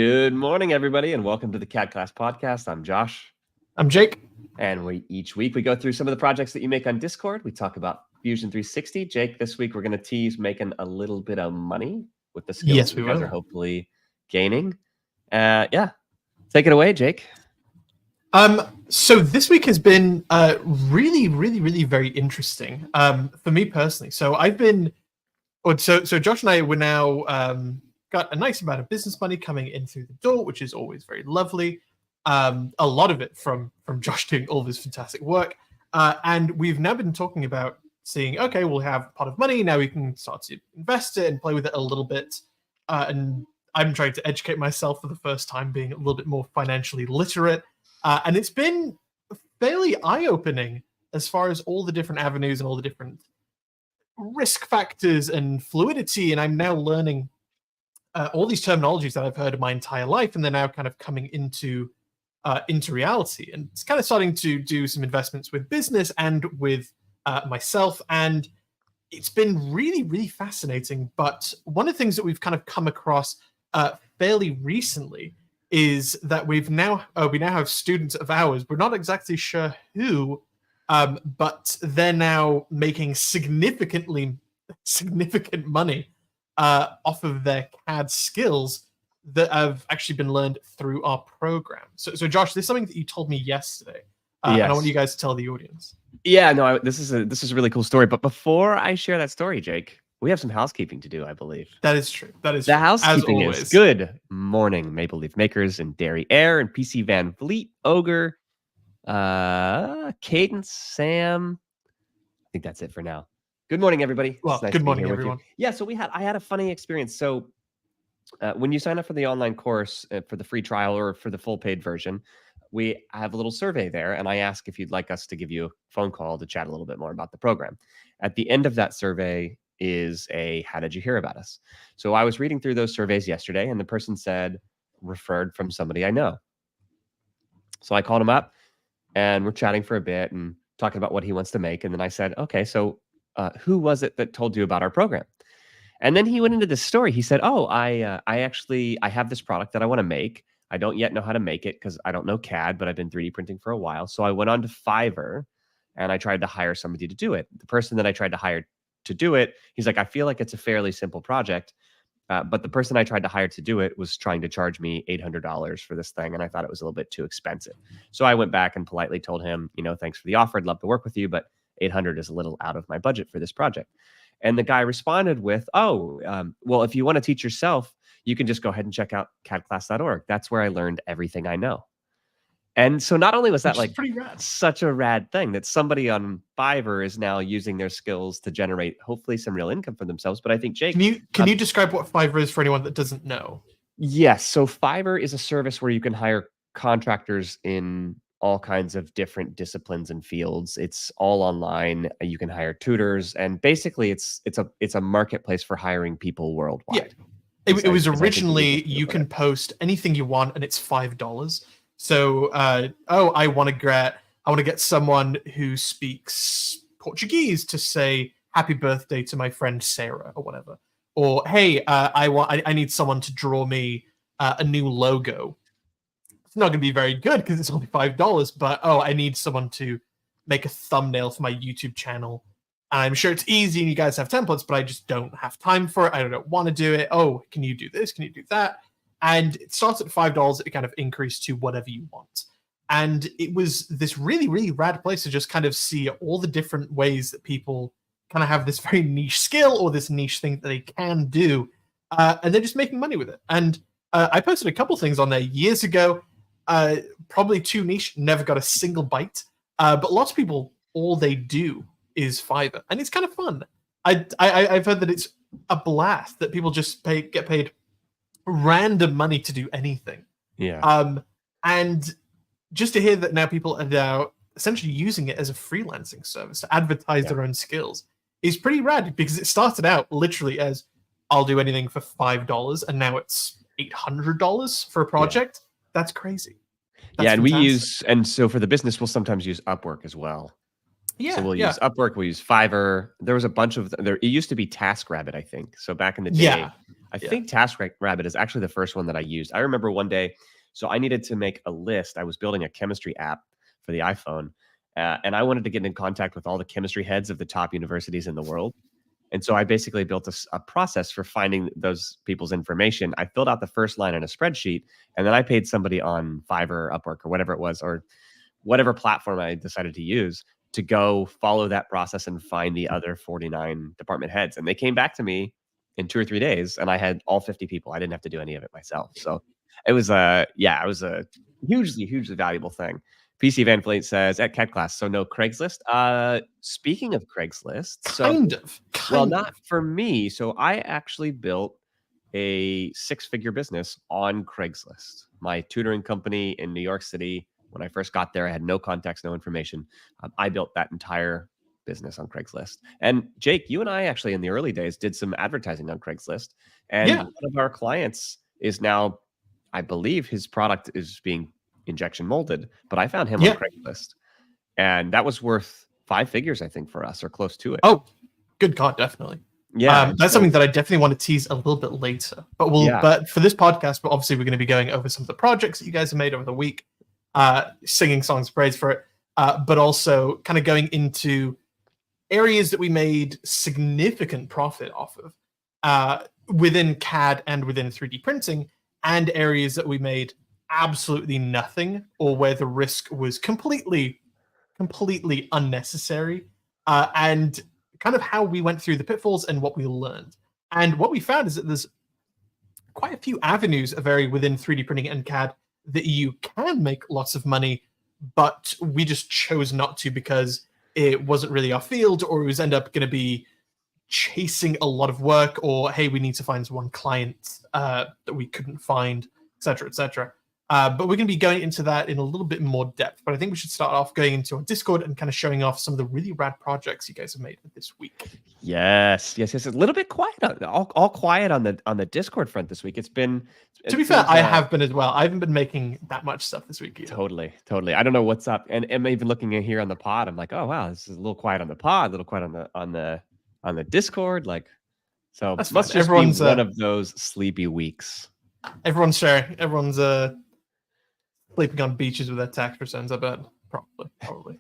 Good morning, everybody, and welcome to the CADclass podcast. I'm Josh. I'm Jake. And each week we go through some of the projects that you make on Discord. We talk about Fusion 360. Jake, this week we're going to tease making a little bit of money with the skills you guys are hopefully gaining. Yeah, take it away, Jake. So this week has been really very interesting for me personally. So I've been, so Josh and I were now got a nice amount of business money coming in through the door, which is always very lovely. A lot of it from Josh doing all of his fantastic work, and we've now been talking about seeing, okay, we'll have a pot of money now, we can start to invest it and play with it a little bit. And I'm trying to educate myself for the first time, being a little bit more financially literate. And it's been fairly eye-opening as far as all the different avenues and all the different risk factors and fluidity. And I'm now learning all these terminologies that I've heard my entire life, and they're now kind of coming into reality. And it's kind of starting to do some investments with business and with myself. And it's been really fascinating. But one of the things that we've kind of come across fairly recently is that we now have students of ours. We're not exactly sure who, but they're now making significant money off of their CAD skills that have actually been learned through our program. So Josh, this is something that you told me yesterday, and I want you guys to tell the audience. Yeah, no, this is a really cool story. But before I share that story, Jake, we have some housekeeping to do, I believe. That is true. The housekeeping is good morning, Maple Leaf Makers and Dairy Air and PC Van Vliet, Ogre, Cadence, Sam. I think that's it for now. Good morning, everybody. Well, good morning, everyone. Yeah, so I had a funny experience. So when you sign up for the online course for the free trial or for the full paid version, we have a little survey there, and I ask if you'd like us to give you a phone call to chat a little bit more about the program. At the end of that survey is how did you hear about us? So I was reading through those surveys yesterday, and the person said, referred from somebody I know. So I called him up, and we're chatting for a bit and talking about what he wants to make. And then I said, okay, so who was it that told you about our program? And then he went into this story. He said, oh, I have this product that I want to make. I don't yet know how to make it because I don't know CAD, but I've been 3D printing for a while. So I went on to Fiverr and I tried to hire somebody to do it. The person that I tried to hire to do it, he's like, I feel like it's a fairly simple project. But the person I tried to hire to do it was trying to charge me $800 for this thing. And I thought it was a little bit too expensive. So I went back and politely told him, thanks for the offer. I'd love to work with you, but 800 is a little out of my budget for this project. And the guy responded with, well, if you want to teach yourself, you can just go ahead and check out cadclass.org. That's where I learned everything I know. And so not only was that like such a rad thing that somebody on Fiverr is now using their skills to generate hopefully some real income for themselves. But I think, Jake, can you describe what Fiverr is for anyone that doesn't know? Yes. So Fiverr is a service where you can hire contractors in all kinds of different disciplines and fields. It's all online. You can hire tutors, and basically it's a marketplace for hiring people worldwide. Yeah. It was originally you can post anything you want, and it's $5. So, I want to get someone who speaks Portuguese to say happy birthday to my friend Sarah or whatever. Or, hey, I need someone to draw me a new logo. It's not going to be very good because it's only $5, but I need someone to make a thumbnail for my YouTube channel. And I'm sure it's easy and you guys have templates, but I just don't have time for it. I don't want to do it. Oh, can you do this? Can you do that? And it starts at $5. It kind of increased to whatever you want. And it was this really rad place to just kind of see all the different ways that people kind of have this very niche skill or this niche thing that they can do. And they're just making money with it. And I posted a couple things on there years ago. Probably too niche, never got a single bite. But lots of people, all they do is Fiverr. And it's kind of fun. I've heard that it's a blast, that people just get paid random money to do anything. Yeah. And just to hear that now people are now essentially using it as a freelancing service to advertise their own skills is pretty rad, because it started out literally as I'll do anything for $5, and now it's $800 for a project. That's crazy. That's fantastic. And so for the business, we'll sometimes use Upwork as well. So Yeah, we'll yeah, use Upwork, we'll use Fiverr. There was a bunch of there. It used to be TaskRabbit, I think. So back in the day, yeah, I yeah, think TaskRabbit is actually the first one that I used. I remember one day, so I needed to make a list. I was building a chemistry app for the iPhone, and I wanted to get in contact with all the chemistry heads of the top universities in the world. And so I basically built a process for finding those people's information. I filled out the first line in a spreadsheet, and then I paid somebody on Fiverr, Upwork, or whatever it was, or whatever platform I decided to use to go follow that process and find the other 49 department heads. And they came back to me in 2 or 3 days, and I had all 50 people. I didn't have to do any of it myself. So it was a hugely, hugely valuable thing. PC Van Fleet says at CADclass, so no Craigslist. Speaking of Craigslist, so kind of, well, kind not of. for me. So I actually built a six-figure business on Craigslist. My tutoring company in New York City. When I first got there, I had no contacts, no information. I built that entire business on Craigslist. And Jake, you and I actually in the early days did some advertising on Craigslist. And Yeah, one of our clients is now, I believe his product is being injection molded, but I found him on yeah. Craigslist. And that was worth 5 figures, I think, for us or close to it. Oh, good God, definitely. Yeah. And That's so, something that I definitely want to tease a little bit later. But yeah. but for this podcast, but obviously we're going to be going over some of the projects that you guys have made over the week, singing songs of praise for it, but also kind of going into areas that we made significant profit off of within CAD and within 3D printing, and areas that we made absolutely nothing or where the risk was completely unnecessary, and kind of how we went through the pitfalls and what we learned. And what we found is that there's quite a few avenues of area within 3D printing and CAD that you can make lots of money, but we just chose not to because it wasn't really our field, or it was end up going to be chasing a lot of work, or hey, we need to find one client that we couldn't find, etc., etc. But we're going to be going into that in a little bit more depth. But I think we should start off going into our Discord and kind of showing off some of the really rad projects you guys have made this week. Yes. A little bit quiet, all quiet on the Discord front this week. To be fair, I have been as well. I haven't been making that much stuff this week either. Totally. I don't know what's up, and I'm even looking in here on the pod. I'm like, oh wow, this is a little quiet on the pod, a little quiet on the Discord. Like, so That's must fine. just Everyone's be one of those sleepy weeks. Everyone's sharing. Everyone's sleeping on beaches with their tax returns. I bet probably.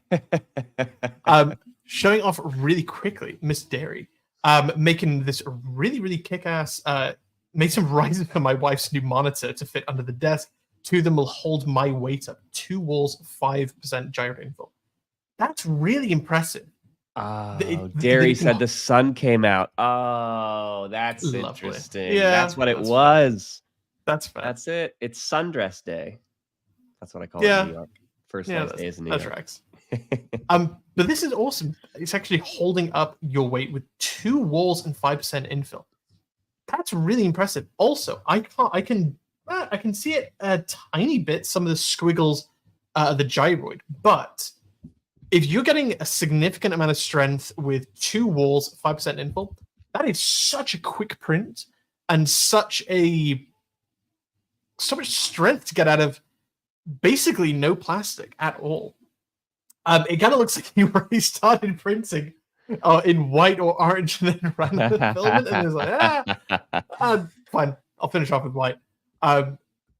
Showing off really quickly, Miss Dairy, making this really kick-ass. Made some risers for my wife's new monitor to fit under the desk. Two of them will hold my weight up. 2 walls, 5% gyro infill. That's really impressive. Oh, Derry said the sun came out. Oh, that's Lovely. interesting. Yeah, that's what it that's was. That's fair. That's it. It's sundress day. That's what I call it in New York. First nice days in New York. That tracks. But this is awesome. It's actually holding up your weight with 2 walls and 5% infill. That's really impressive. Also, I can see it a tiny bit, some of the squiggles of the gyroid, but if you're getting a significant amount of strength with 2 walls, 5% infill, that is such a quick print and so much strength to get out of basically no plastic at all. It kind of looks like you already started printing in white or orange and then ran out of filament, and it's like, fine, I'll finish off with white. But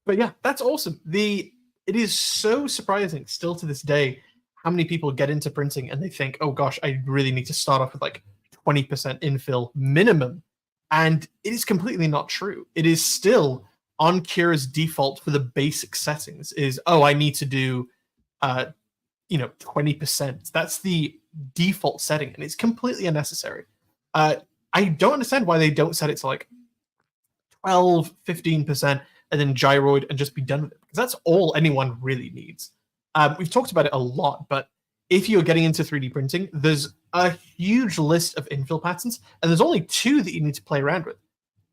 yeah, that's awesome. It is so surprising still to this day how many people get into printing and they think, oh gosh, I really need to start off with like 20% infill minimum. And it is completely not true. It is still on Cura's default for the basic settings is, oh, I need to do 20%. That's the default setting, and it's completely unnecessary. I don't understand why they don't set it to like 12, 15%, and then gyroid and just be done with it, because that's all anyone really needs. We've talked about it a lot, but if you're getting into 3D printing, there's a huge list of infill patterns, and there's only 2 that you need to play around with.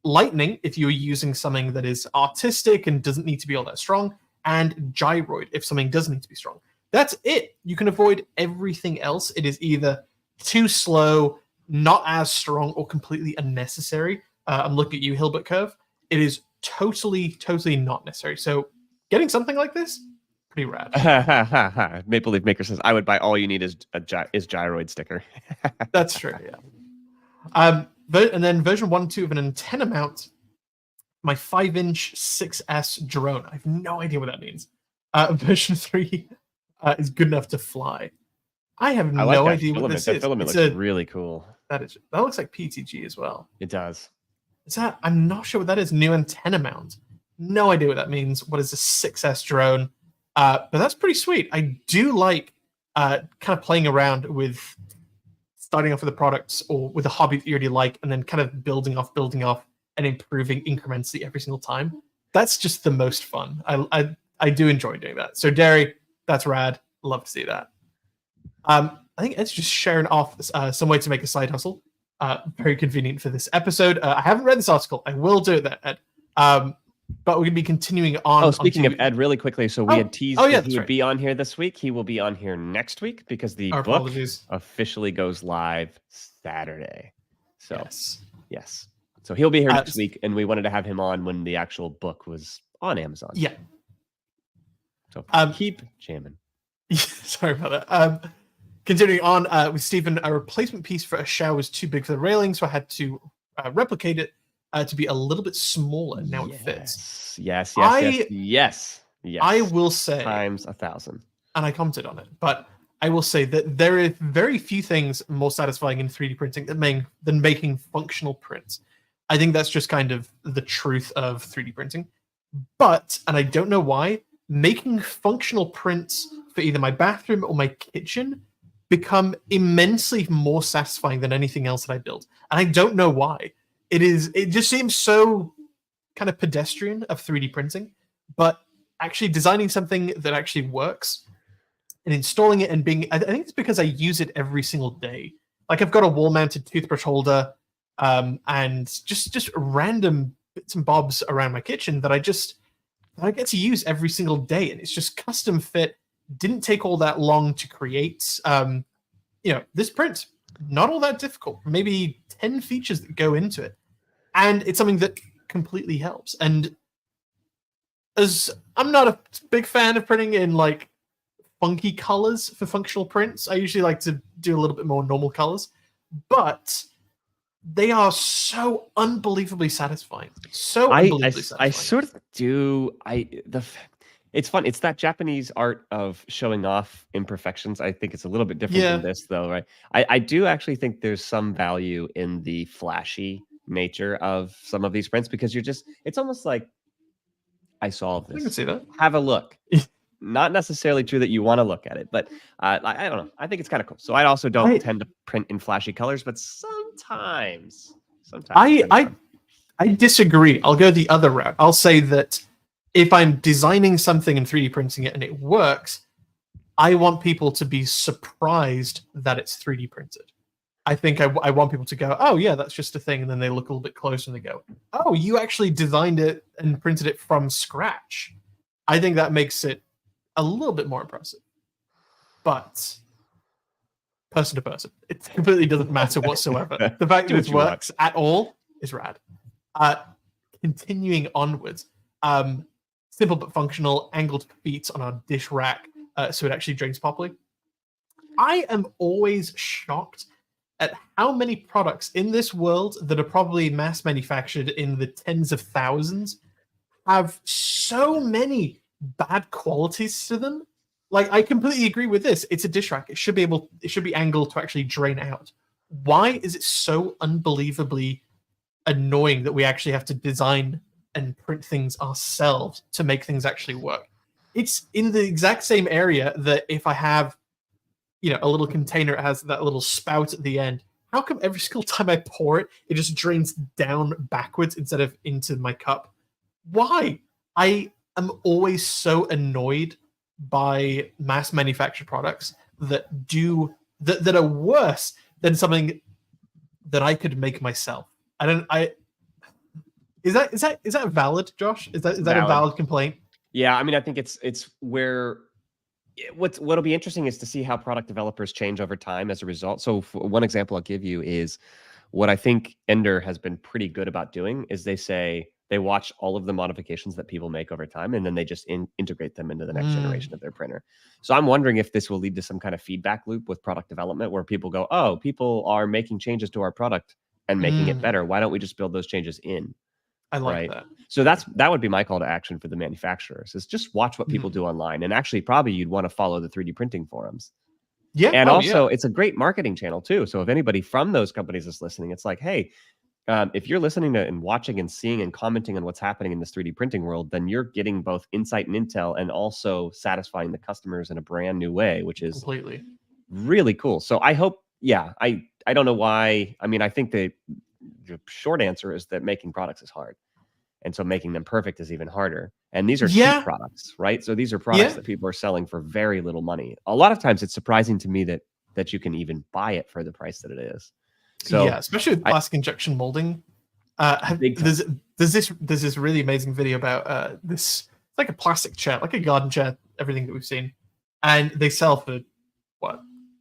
Lightning, if you're using something that is artistic and doesn't need to be all that strong, and gyroid, if something does need to be strong. That's it. You can avoid everything else. It is either too slow, not as strong, or completely unnecessary. I'm looking at you, Hilbert Curve. It is totally not necessary. So getting something like this, pretty rad. Maple Leaf Maker says, I would buy all you need is gyroid sticker. That's true, yeah. And then version 1.2 of an antenna mount, my 5-inch 6S drone. I have no idea what that means. Version 3 is good enough to fly. I have no idea what this is. That filament looks really cool. That looks like PTG as well. It does. I'm not sure what that is. New antenna mount. No idea what that means. What is a 6S drone? But that's pretty sweet. I do like kind of playing around with starting off with the products or with a hobby that you already like, and then kind of building off, and improving incrementally every single time. That's just the most fun. I do enjoy doing that. So Derry, that's rad. Love to see that. I think Ed's just sharing off some way to make a side hustle. Very convenient for this episode. I haven't read this article. I will do that, Ed. But we're going to be continuing on. Oh, speaking of Ed, really quickly. So we had teased that he would be on here this week. He will be on here next week because the book officially goes live Saturday. So yes. So he'll be here next week, and we wanted to have him on when the actual book was on Amazon. Yeah. So keep jamming. Sorry about that. Continuing on with Stephen, a replacement piece for a shower was too big for the railing, so I had to replicate it to be a little bit smaller. Now it fits. Yes. I will say times 1,000. And I commented on it, but I will say that there are very few things more satisfying in 3D printing than making functional prints. I think that's just kind of the truth of 3D printing. But, and I don't know why, making functional prints for either my bathroom or my kitchen become immensely more satisfying than anything else that I build. And I don't know why. It just seems so kind of pedestrian of 3D printing, but actually designing something that actually works and installing it and I think it's because I use it every single day. Like I've got a wall-mounted toothbrush holder and just random bits and bobs around my kitchen that I get to use every single day, and it's just custom fit. Didn't take all that long to create. This print, not all that difficult. Maybe 10 features that go into it, and it's something that completely helps. And as I'm not a big fan of printing in like funky colors for functional prints, I usually like to do a little bit more normal colors, but they are so unbelievably satisfying. I sort of do. It's fun. It's that Japanese art of showing off imperfections. I think it's a little bit different than this, though, right? I do actually think there's some value in the flashy nature of some of these prints because it's almost like I solved this. I can see that. Have a look. Not necessarily true that you want to look at it, but I don't know. I think it's kind of cool. So I also don't tend to print in flashy colors, but sometimes I disagree. I'll go the other route. I'll say that if I'm designing something and 3D printing it and it works, I want people to be surprised that it's 3D printed. I think I want people to go, oh yeah, that's just a thing. And then they look a little bit closer and they go, oh, you actually designed it and printed it from scratch. I think that makes it a little bit more impressive. But person to person, it completely doesn't matter whatsoever. The fact that this works at all is rad. Continuing onwards, simple but functional angled feet on our dish rack so it actually drains properly. I am always shocked at how many products in this world that are probably mass manufactured in the tens of thousands have so many bad qualities to them. Like, I completely agree with this. It's a dish rack. It should be angled to actually drain out. Why is it so unbelievably annoying that we actually have to design and print things ourselves to make things actually work? It's in the exact same area that if I have, a little container, it has that little spout at the end. How come every single time I pour it, it just drains down backwards instead of into my cup? Why? I am always so annoyed by mass manufactured products that are worse than something that I could make myself. Is that valid, Josh? Is that a valid complaint? Yeah, I mean, I think it's where what'll be interesting is to see how product developers change over time as a result. So one example I'll give you is what I think Ender has been pretty good about doing is they say, They watch all of the modifications that people make over time, and then they just integrate them into the next generation of their printer. So I'm wondering if this will lead to some kind of feedback loop with product development where people go, oh, people are making changes to our product and making it better. Why don't we just build those changes in? I like that. So that would be my call to action for the manufacturers, is just watch what people do online. And actually, probably you'd want to follow the 3D printing forums. Yeah. And also, it's a great marketing channel too. So if anybody from those companies is listening, it's like, hey, if you're listening to and watching and seeing and commenting on what's happening in this 3D printing world, then you're getting both insight and intel and also satisfying the customers in a brand new way, which is completely really cool. So I hope, I don't know why. I mean, I think the short answer is that making products is hard. And so making them perfect is even harder. And these are cheap products, right? So these are products that people are selling for very little money. A lot of times it's surprising to me that you can even buy it for the price that it is. So especially with plastic injection molding. There's this really amazing video about this. It's like a plastic chair, like a garden chair, everything that we've seen. And they sell for what,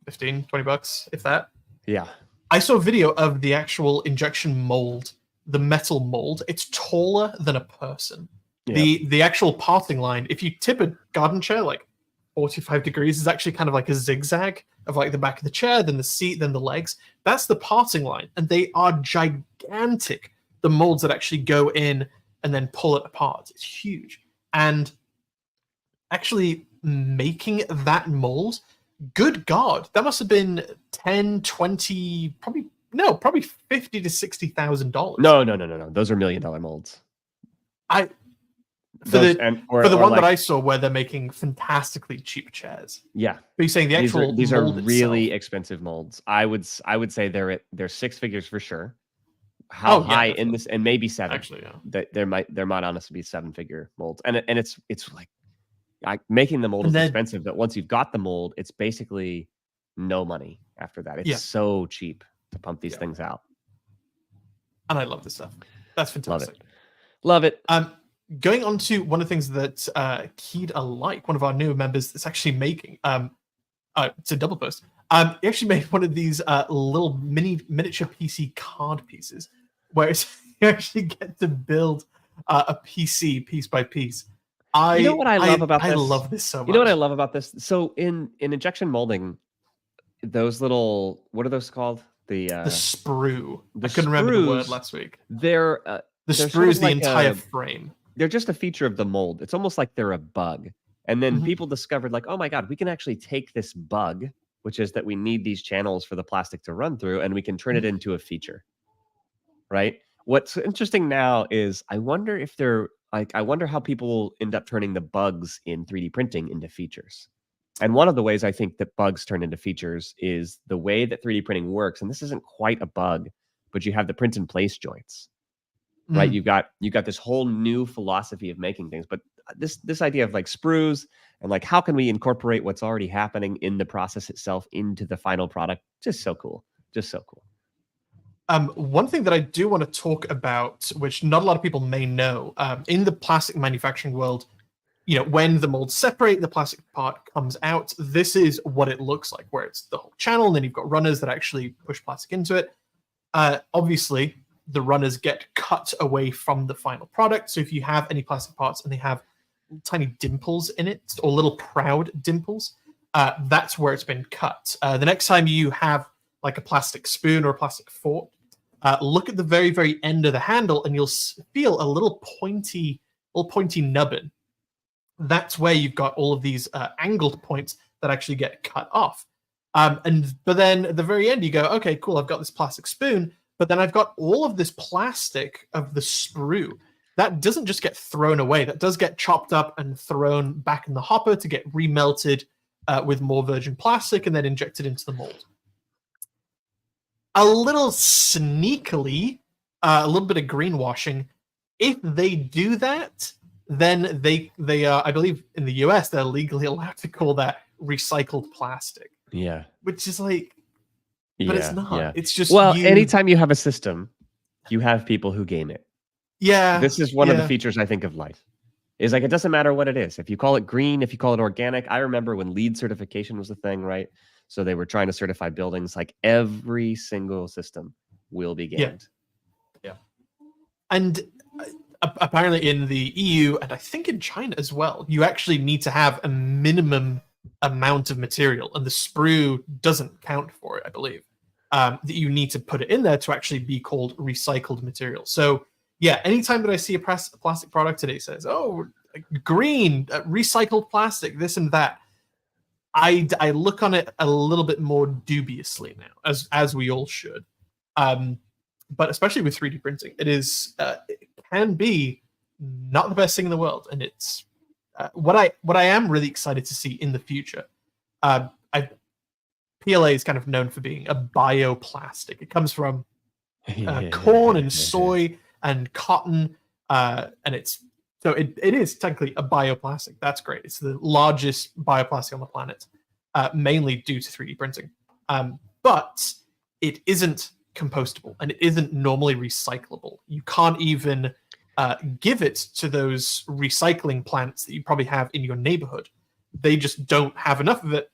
$15-20, if that? Yeah. I saw a video of the actual injection mold, the metal mold. It's taller than a person. Yep. The actual parting line, if you tip a garden chair like 45 degrees, is actually kind of like a zigzag of like the back of the chair, then the seat, then the legs. That's the parting line, and they are gigantic. The molds that actually go in and then pull it apart, it's huge. And actually making that mold, good God, that must have been 10, 20, probably 50 to $60,000. No. Those are $1 million molds. For the one that I saw where they're making fantastically cheap chairs. Yeah. But you're saying these are really expensive molds. I would say they're 6 figures for sure. How high in this, and maybe 7. Actually, yeah. There might honestly be 7-figure molds. And it's like making the mold is expensive, but once you've got the mold, it's basically no money after that. It's so cheap to pump these things out. And I love this stuff. That's fantastic. Love it. Going on to one of the things that Keyed Alike, one of our newer members, is actually making. It's a double post. He actually made one of these little miniature PC card pieces, where you actually get to build a PC piece by piece. You know what I love about this? I love this so much. You know what I love about this? So in injection molding, those little, what are those called? The sprue. I couldn't remember the word last week. The sprue is the entire frame. They're just a feature of the mold. It's almost like they're a bug. And then people discovered, like, oh my God, we can actually take this bug, which is that we need these channels for the plastic to run through, and we can turn it into a feature. Right? What's interesting now is I wonder how people will end up turning the bugs in 3D printing into features. And one of the ways I think that bugs turn into features is the way that 3D printing works. And this isn't quite a bug, but you have the print in place joints. Right, you got this whole new philosophy of making things, but this idea of like sprues and like how can we incorporate what's already happening in the process itself into the final product? Just so cool. One thing that I do want to talk about, which not a lot of people may know, in the plastic manufacturing world, when the molds separate, the plastic part comes out. This is what it looks like, where it's the whole channel, and then you've got runners that actually push plastic into it. Obviously, the runners get cut away from the final product. So if you have any plastic parts and they have tiny dimples in it, or little proud dimples, that's where it's been cut. The next time you have like a plastic spoon or a plastic fork, look at the very, very end of the handle, and you'll feel a little pointy nubbin. That's where you've got all of these angled points that actually get cut off. But then at the very end, you go, okay, cool, I've got this plastic spoon, but then I've got all of this plastic of the sprue. That doesn't just get thrown away. That does get chopped up and thrown back in the hopper to get remelted with more virgin plastic and then injected into the mold. A little sneakily, a little bit of greenwashing. If they do that, then they I believe in the US, they're legally allowed to call that recycled plastic. Yeah. Which is like, but it's not. Yeah. It's just anytime you have a system, you have people who game it. Yeah. This is one of the features I think of life. Is like it doesn't matter what it is. If you call it green, if you call it organic. I remember when LEED certification was a thing, right? So they were trying to certify buildings. Like every single system will be gamed. Yeah. And apparently in the EU and I think in China as well, you actually need to have a minimum amount of material, and the sprue doesn't count for it, I believe. That you need to put it in there to actually be called recycled material. So yeah, anytime that I see a plastic product today says, "Oh, green, recycled plastic," this and that, I look on it a little bit more dubiously now, as we all should. But especially with 3D printing, it can be not the best thing in the world, and it's what I am really excited to see in the future. PLA is kind of known for being a bioplastic. It comes from corn and soy and cotton, and it is technically a bioplastic. That's great. It's the largest bioplastic on the planet, mainly due to 3D printing. But it isn't compostable, and it isn't normally recyclable. You can't even give it to those recycling plants that you probably have in your neighborhood. They just don't have enough of it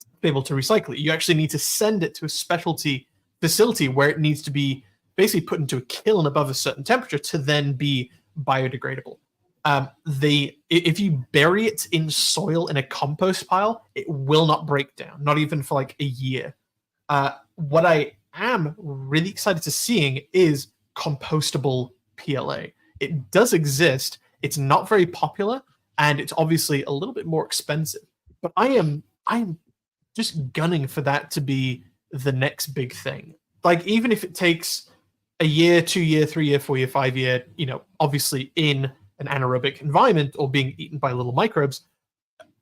to be able to recycle it. You actually need to send it to a specialty facility where it needs to be basically put into a kiln above a certain temperature to then be biodegradable. If you bury it in soil in a compost pile, it will not break down, not even for like a year. What I am really excited to seeing is compostable PLA. It does exist. It's not very popular, and it's obviously a little bit more expensive. But I'm just gunning for that to be the next big thing. Like, even if it takes a year, 2 year, 3 year, 4 year, 5 year, obviously in an anaerobic environment or being eaten by little microbes,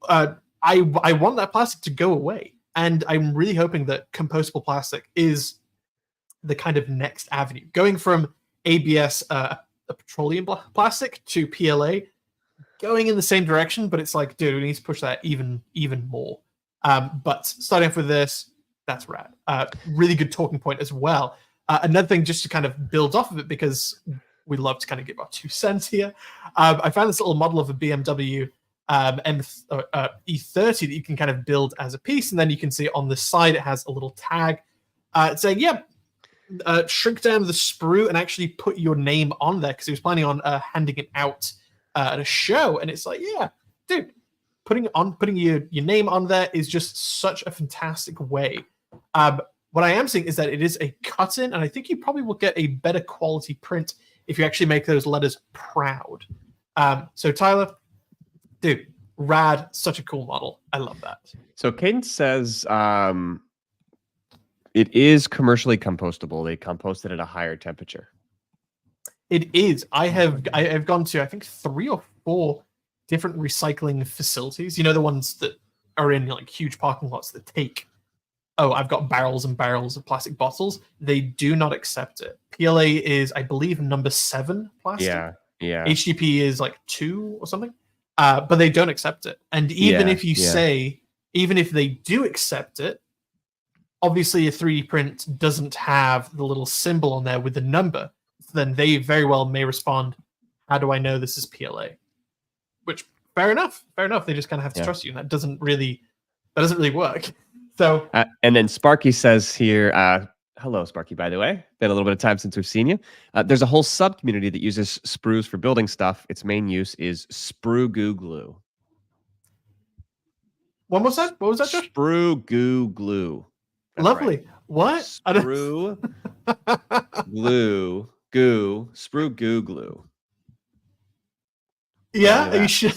I want that plastic to go away. And I'm really hoping that compostable plastic is the kind of next avenue. Going from ABS, a petroleum plastic, to PLA, going in the same direction, but it's like, dude, we need to push that even more. But starting off with this, that's rad. Really good talking point as well. Another thing, just to kind of build off of it, because we love to kind of give our 2 cents here. I found this little model of a BMW E30 that you can kind of build as a piece, and then you can see on the side it has a little tag saying, shrink down the sprue and actually put your name on there, because he was planning on handing it out at a show. And it's like, yeah, dude, putting your name on there is just such a fantastic way. What I am seeing is that it is a cut-in, and I think you probably will get a better quality print if you actually make those letters proud. So Tyler, dude, rad, such a cool model. I love that. So Cadence says it is commercially compostable. They compost it at a higher temperature. It is. I have gone to, I think, 3 or 4 different recycling facilities. You know, the ones that are in like huge parking lots that take, I've got barrels and barrels of plastic bottles. They do not accept it. PLA is, I believe, number 7 plastic. Yeah. HDP is like 2 or something. But they don't accept it. And even if you say, even if they do accept it, obviously a 3D print doesn't have the little symbol on there with the number. So then they very well may respond, how do I know this is PLA? Which, fair enough. They just kind of have to trust you. And that doesn't really work. So, and then Sparky says here, hello, Sparky, by the way. Been a little bit of time since we've seen you. There's a whole sub-community that uses sprues for building stuff. Its main use is sprue goo glue. What was that? What was that, Josh? Sprue goo glue. That's lovely. Right. What? Sprue glue. Goo. Sprue goo glue. Yeah, are you sure?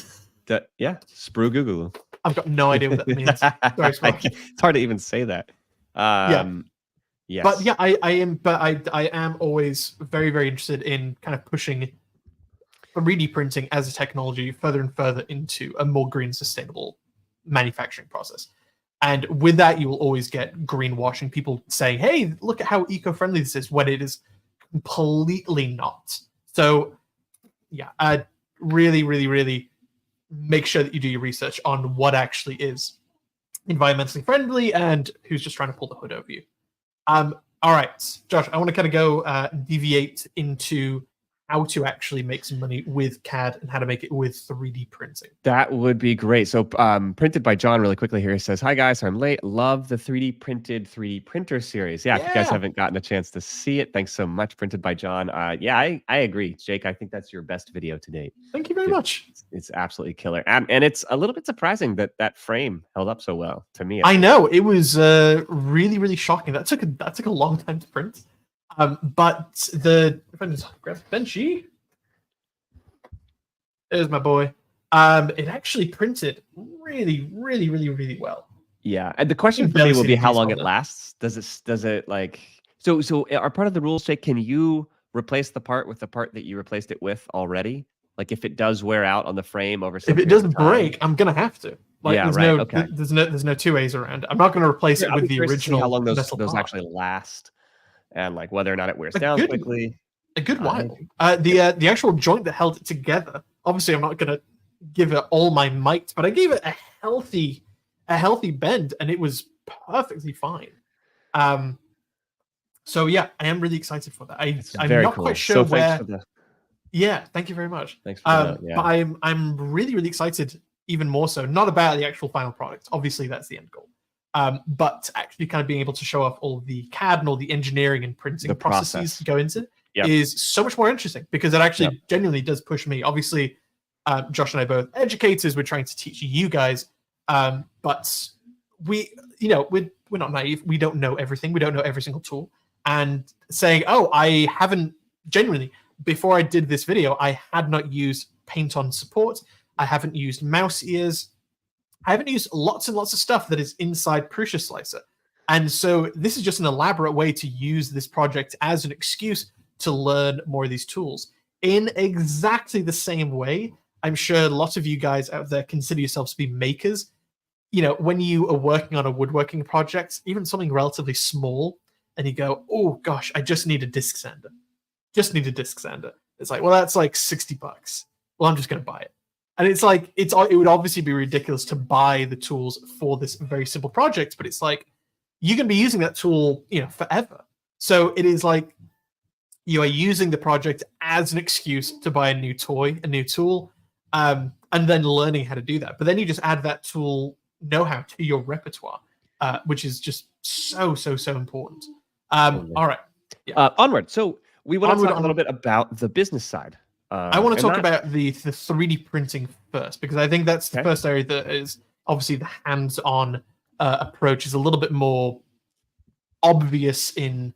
Sprue goo glue. I've got no idea what that means. Sorry, Sparky. It's hard to even say that. Yes. But yeah, I am always very, very interested in kind of pushing 3D printing as a technology further and further into a more green, sustainable manufacturing process. And with that, you will always get greenwashing, people saying, hey, look at how eco-friendly this is, when it is completely not. So yeah, really, really, really make sure that you do your research on what actually is environmentally friendly and who's just trying to pull the hood over you. All right, Josh, I want to kind of go deviate into how to actually make some money with CAD and how to make it with 3D printing. That would be great. So printed by John really quickly here. He says, hi guys, I'm late. Love the 3D printed 3D printer series. Yeah, if you guys haven't gotten a chance to see it, thanks so much. Printed by John. Yeah, I agree. Jake, I think that's your best video to date. Thank you very much. It's absolutely killer. And it's a little bit surprising that that frame held up so well to me. I know, it was really, really shocking. That took a long time to print. But if I just grab Benchy, there's my boy. It actually printed really, really, really, really well. Yeah, and the question for me will be how long it lasts. Does it like so are part of the rules, Jake, can you replace the part with the part that you replaced it with already? Like if it does wear out on the frame over some if it doesn't break, I'm gonna have to. Like, yeah, there's no two ways around. I'm not gonna replace it with the original. How long those actually last, and like whether or not it wears down quickly. A good while. The actual joint that held it together. Obviously, I'm not gonna give it all my might, but I gave it a healthy bend, and it was perfectly fine. So yeah, I am really excited for that. I'm not quite sure where. Yeah, thank you very much. Thanks for that. Yeah. But I'm really, really excited, even more so, not about the actual final product. Obviously, that's the end goal. But actually kind of being able to show off all the CAD and all the engineering and printing processes go into is so much more interesting, because it actually genuinely does push me. Obviously, Josh and I both educators. We're trying to teach you guys, but we're not naive. We don't know everything. We don't know every single tool. And saying, oh, I haven't genuinely, before I did this video, I had not used Paint on support. I haven't used mouse ears. I haven't used lots and lots of stuff that is inside Prusa Slicer. And so this is just an elaborate way to use this project as an excuse to learn more of these tools. In exactly the same way, I'm sure lots of you guys out there consider yourselves to be makers. You know, when you are working on a woodworking project, even something relatively small, and you go, oh gosh, I just need a disc sander. Just need a disc sander. It's like, well, that's like $60. Well, I'm just going to buy it. And it's like, it would obviously be ridiculous to buy the tools for this very simple project, but it's like, you're going to be using that tool, forever. So it is like, you are using the project as an excuse to buy a new toy, a new tool, and then learning how to do that. But then you just add that tool know-how to your repertoire, which is just so important. All right. Yeah. Onward. So we want to talk a little bit about the business side. I want to talk about the 3D printing first, because I think that's the first area that is obviously the hands-on approach is a little bit more obvious in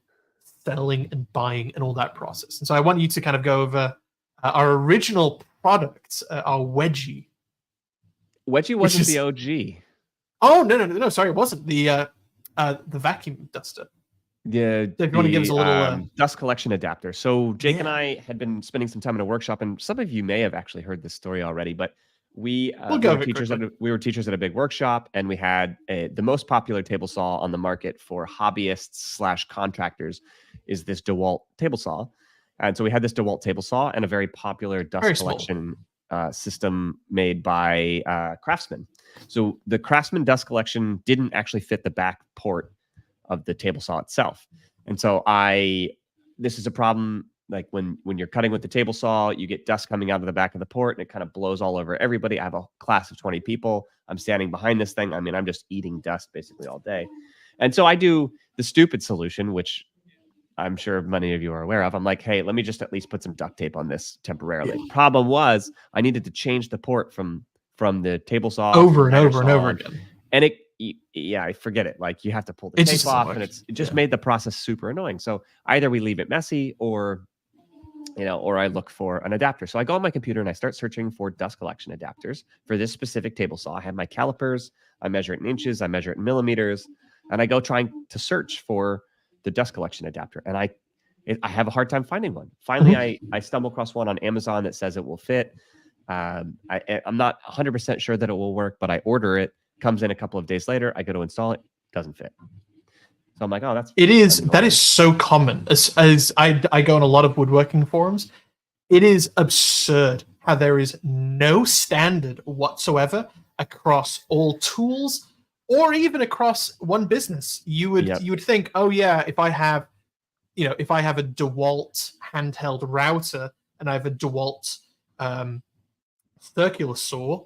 selling and buying and all that process. And so I want you to kind of go over our original product, our Wedgie. Wedgie wasn't the OG. Oh, no, sorry, it wasn't. The vacuum duster. Yeah, if you want to give us a little dust collection adapter. So Jake and I had been spending some time in a workshop, and some of you may have actually heard this story already, but we were teachers at a big workshop, and we had the most popular table saw on the market for hobbyists / contractors is this DeWalt table saw. And so we had this DeWalt table saw and a very popular dust collection system made by Craftsman. So the Craftsman dust collection didn't actually fit the back port of the table saw itself. And so this is a problem, like when you're cutting with the table saw, you get dust coming out of the back of the port and it kind of blows all over everybody. I have a class of 20 people. I'm standing behind this thing. I mean, I'm just eating dust basically all day. And so I do the stupid solution, which I'm sure many of you are aware of. I'm like, hey, let me just at least put some duct tape on this temporarily. Yeah. Problem was I needed to change the port from the table saw over and over again. And I forget it. Like you have to pull the tape off, and it just made the process super annoying. So either we leave it messy, or I look for an adapter. So I go on my computer and I start searching for dust collection adapters for this specific table saw. I have my calipers. I measure it in inches. I measure it in millimeters, and I go trying to search for the dust collection adapter. And I have a hard time finding one. Finally, I stumble across one on Amazon that says it will fit. I'm not 100% sure that it will work, but I order it. Comes in a couple of days later. I go to install it. Doesn't fit. So I'm like, oh, that is so common. As I go on a lot of woodworking forums, it is absurd how there is no standard whatsoever across all tools, or even across one business. You would think, oh yeah, if I have a DeWalt handheld router, and I have a DeWalt circular saw,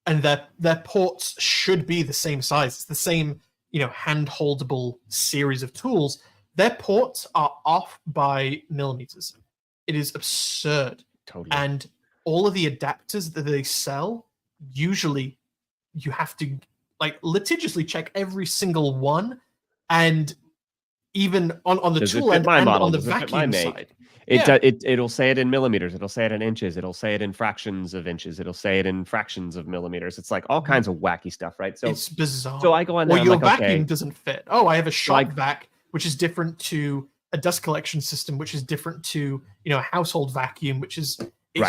and their ports should be the same size. It's the same, hand-holdable series of tools. Their ports are off by millimeters. It is absurd. Totally. And all of the adapters that they sell, usually you have to litigiously check every single one, and even on the tool end and on the vacuum side. It'll say it in millimeters. It'll say it in inches. It'll say it in fractions of inches. It'll say it in fractions of millimeters. It's like all kinds of wacky stuff, right? So it's bizarre. So I go in there. Well, your vacuum doesn't fit. Oh, I have a shock vac, which is different to a dust collection system, which is different to a household vacuum, which is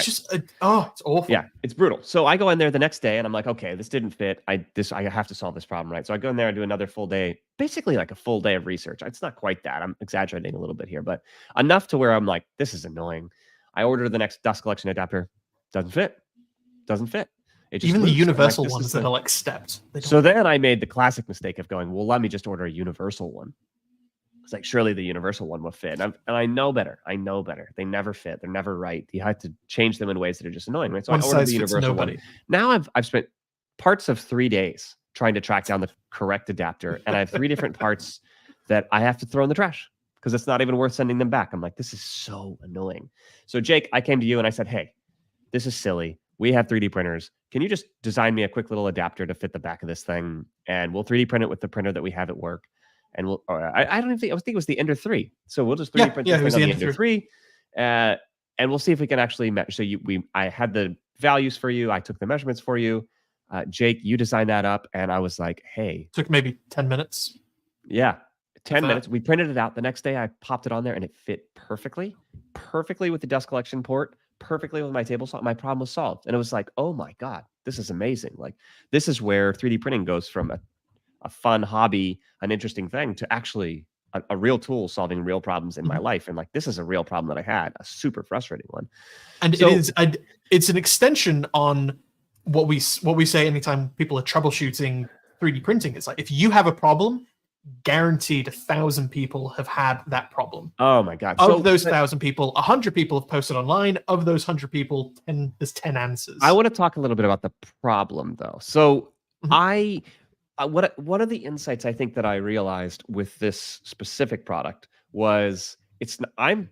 just it's awful. Yeah, it's brutal. So I go in there the next day and I'm like, okay, this didn't fit. I have to solve this problem, right? So I go in there and do another full day, basically like a full day of research. It's not quite that. I'm exaggerating a little bit here, but enough to where I'm like, this is annoying. I order the next dust collection adapter. Doesn't fit. It just even moves. the universal ones that are stepped. So then I made the classic mistake of going, well, let me just order a universal one. It's like, surely the universal one will fit. And I know better. They never fit. They're never right. You have to change them in ways that are just annoying, right? So I ordered the universal one. Now I've spent parts of 3 days trying to track down the correct adapter. And I have 3 different parts that I have to throw in the trash because it's not even worth sending them back. I'm like, this is so annoying. So Jake, I came to you and I said, hey, this is silly. We have 3D printers. Can you just design me a quick little adapter to fit the back of this thing? And we'll 3D print it with the printer that we have at work. And we'll, I don't even think, I think it was the Ender 3. So we'll just 3D print this thing on the Ender 3. And we'll see if we can actually match. So I had the values for you. I took the measurements for you. Jake, you designed that up. And I was like, hey. Took maybe 10 minutes. Yeah. 10 minutes. We printed it out. The next day I popped it on there and it fit perfectly with the dust collection port, perfectly with my table saw. My problem was solved. And it was like, oh my God, this is amazing. Like, this is where 3D printing goes from a fun hobby, an interesting thing, to actually a real tool solving real problems in my life. And like, this is a real problem that I had, a super frustrating one. And so, it's an extension on what we say anytime people are troubleshooting 3D printing. It's like, if you have a problem, guaranteed 1,000 people have had that problem. Oh my God. Of those 1,000 people, 100 people have posted online. Of those 100 people, there's 10 answers. I want to talk a little bit about the problem though. So one of the insights I think that I realized with this specific product was I'm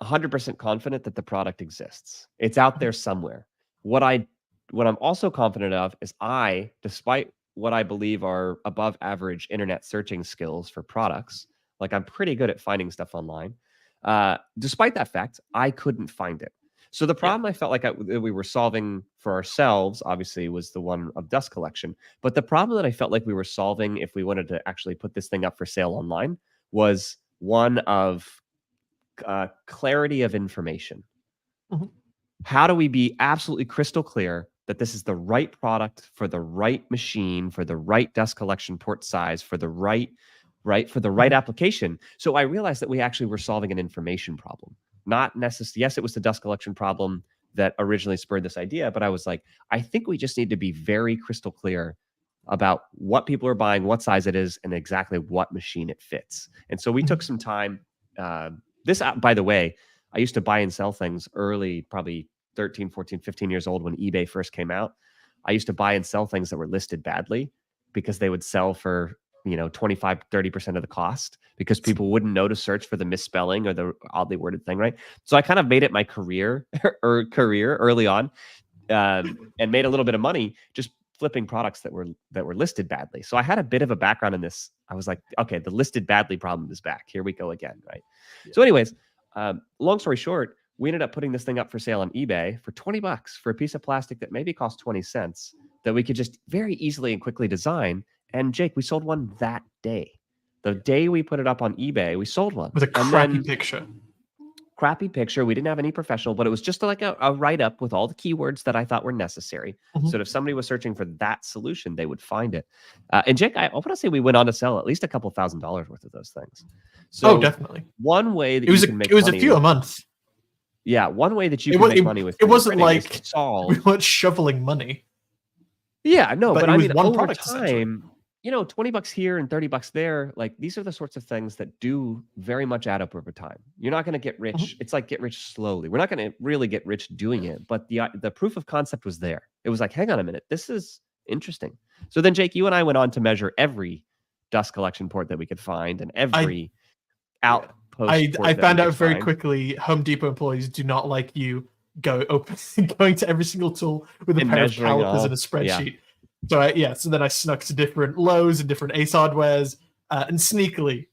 100% confident that the product exists. It's out there somewhere. What I'm also confident of is despite what I believe are above average internet searching skills for products, like I'm pretty good at finding stuff online. Despite that fact, I couldn't find it. So the problem I felt like we were solving for ourselves, obviously, was the one of dust collection. But the problem that I felt like we were solving if we wanted to actually put this thing up for sale online was one of clarity of information. Mm-hmm. How do we be absolutely crystal clear that this is the right product for the right machine, for the right dust collection port size, for the right application? So I realized that we actually were solving an information problem. Not necessarily, yes, it was the dust collection problem that originally spurred this idea, but I was like, I think we just need to be very crystal clear about what people are buying, what size it is, and exactly what machine it fits. And so we took some time. This, by the way, I used to buy and sell things early, probably 13, 14, 15 years old when eBay first came out. I used to buy and sell things that were listed badly because they would sell for 25, 30% of the cost because people wouldn't know to search for the misspelling or the oddly worded thing, right? So I kind of made it my career early on, and made a little bit of money just flipping products that were listed badly. So I had a bit of a background in this. I was like, okay, the listed badly problem is back. Here we go again, right? Yeah. So anyways, long story short, we ended up putting this thing up for sale on eBay for $20 for a piece of plastic that maybe cost 20 cents that we could just very easily and quickly design. And Jake, we sold one that day. The day we put it up on eBay, we sold one. With a crappy picture. Crappy picture. We didn't have any professional, but it was just like a write-up with all the keywords that I thought were necessary. Mm-hmm. So that if somebody was searching for that solution, they would find it. And Jake, I want to say we went on to sell at least a couple $1,000s worth of those things. So definitely. One way that it was a few a month. Yeah, one way that you can make money with it wasn't like solve. We weren't shoveling money. Yeah, no, but I mean, one over product time, $20 here and $30 there, like these are the sorts of things that do very much add up over time. You're not going to get rich. It's like get rich slowly. We're not going to really get rich doing it, but the proof of concept was there. It was like, hang on a minute, this is interesting. So then, Jake, you and I went on to measure every dust collection port that we could find and every outpost. I found out very quickly Home Depot employees do not like you going to every single tool with a pair of calipers and a spreadsheet. So then I snuck to different Lowe's and different Ace Hardwares and sneakily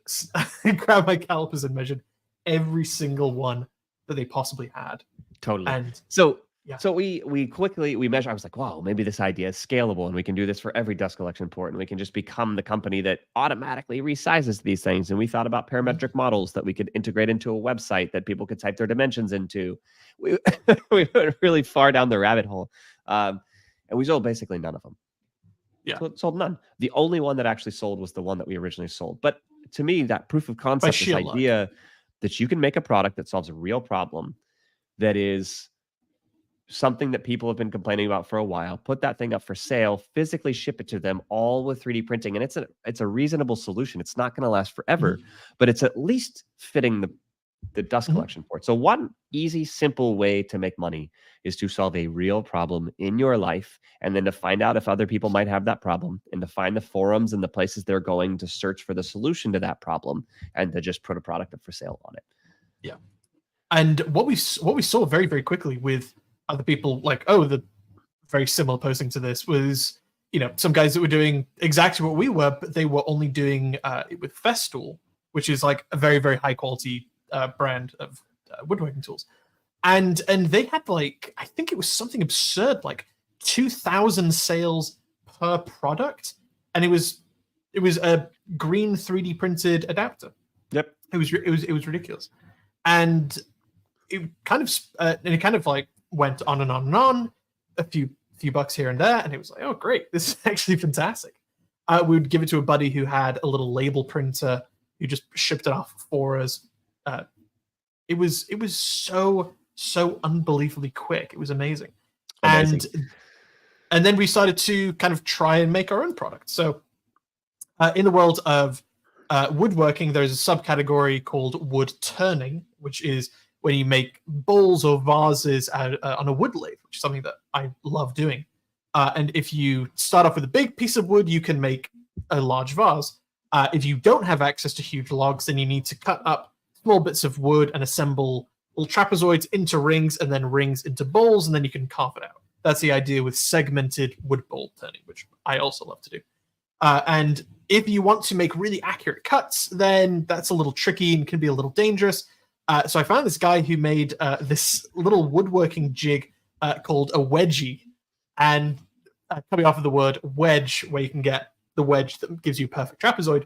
grabbed my calipers and measured every single one that they possibly had. Totally. And so we quickly measure. I was like, wow, maybe this idea is scalable and we can do this for every dust collection port and we can just become the company that automatically resizes these things. And we thought about parametric models that we could integrate into a website that people could type their dimensions into. We went really far down the rabbit hole. And we sold basically none of them. Yeah. Sold none. The only one that actually sold was the one that we originally sold. But to me, that proof of concept, this idea that you can make a product that solves a real problem, that is something that people have been complaining about for a while, put that thing up for sale, physically ship it to them, all with 3D printing. And it's a reasonable solution. It's not going to last forever, but it's at least fitting the dust collection port. So one easy, simple way to make money is to solve a real problem in your life, and then to find out if other people might have that problem, and to find the forums and the places they're going to search for the solution to that problem, and to just put a product up for sale on it. Yeah. And what we saw very, very quickly with other people, like, the very similar posting to this was, some guys that were doing exactly what we were, but they were only doing it with Festool, which is like a very, very high quality brand of woodworking tools. And they had like, I think it was something absurd, like 2,000 sales per product. And it was a green 3D printed adapter. Yep. It was ridiculous. And it kind of like went on and on and on, a few bucks here and there, and it was like, oh great, this is actually fantastic. We would give it to a buddy who had a little label printer who just shipped it off for us. It was so unbelievably quick. It was amazing. And then we started to kind of try and make our own product. So in the world of woodworking, there's a subcategory called wood turning, which is when you make bowls or vases on a wood lathe, which is something that I love doing. And if you start off with a big piece of wood, you can make a large vase. If you don't have access to huge logs, then you need to cut up small bits of wood and assemble little trapezoids into rings, and then rings into bowls, and then you can carve it out. That's the idea with segmented wood bowl turning, which I also love to do. And if you want to make really accurate cuts, then that's a little tricky and can be a little dangerous. So I found this guy who made this little woodworking jig called a wedgie, and coming off of the word wedge, where you can get the wedge that gives you a perfect trapezoid.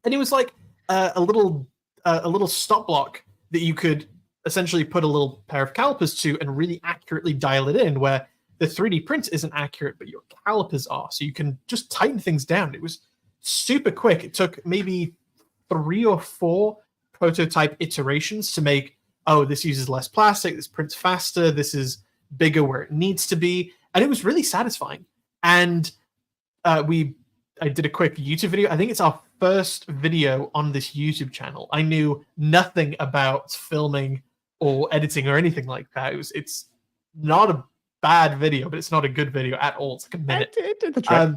And it was like a little stop block that you could essentially put a little pair of calipers to and really accurately dial it in, where the 3D print isn't accurate, but your calipers are. So you can just tighten things down. It was super quick. It took maybe 3 or 4 prototype iterations to make, this uses less plastic, this prints faster, this is bigger where it needs to be. And it was really satisfying. And I did a quick YouTube video. I think it's our first video on this YouTube channel. I knew nothing about filming or editing or anything like that. It's not a bad video, but it's not a good video at all. It's like a minute. It did the trick.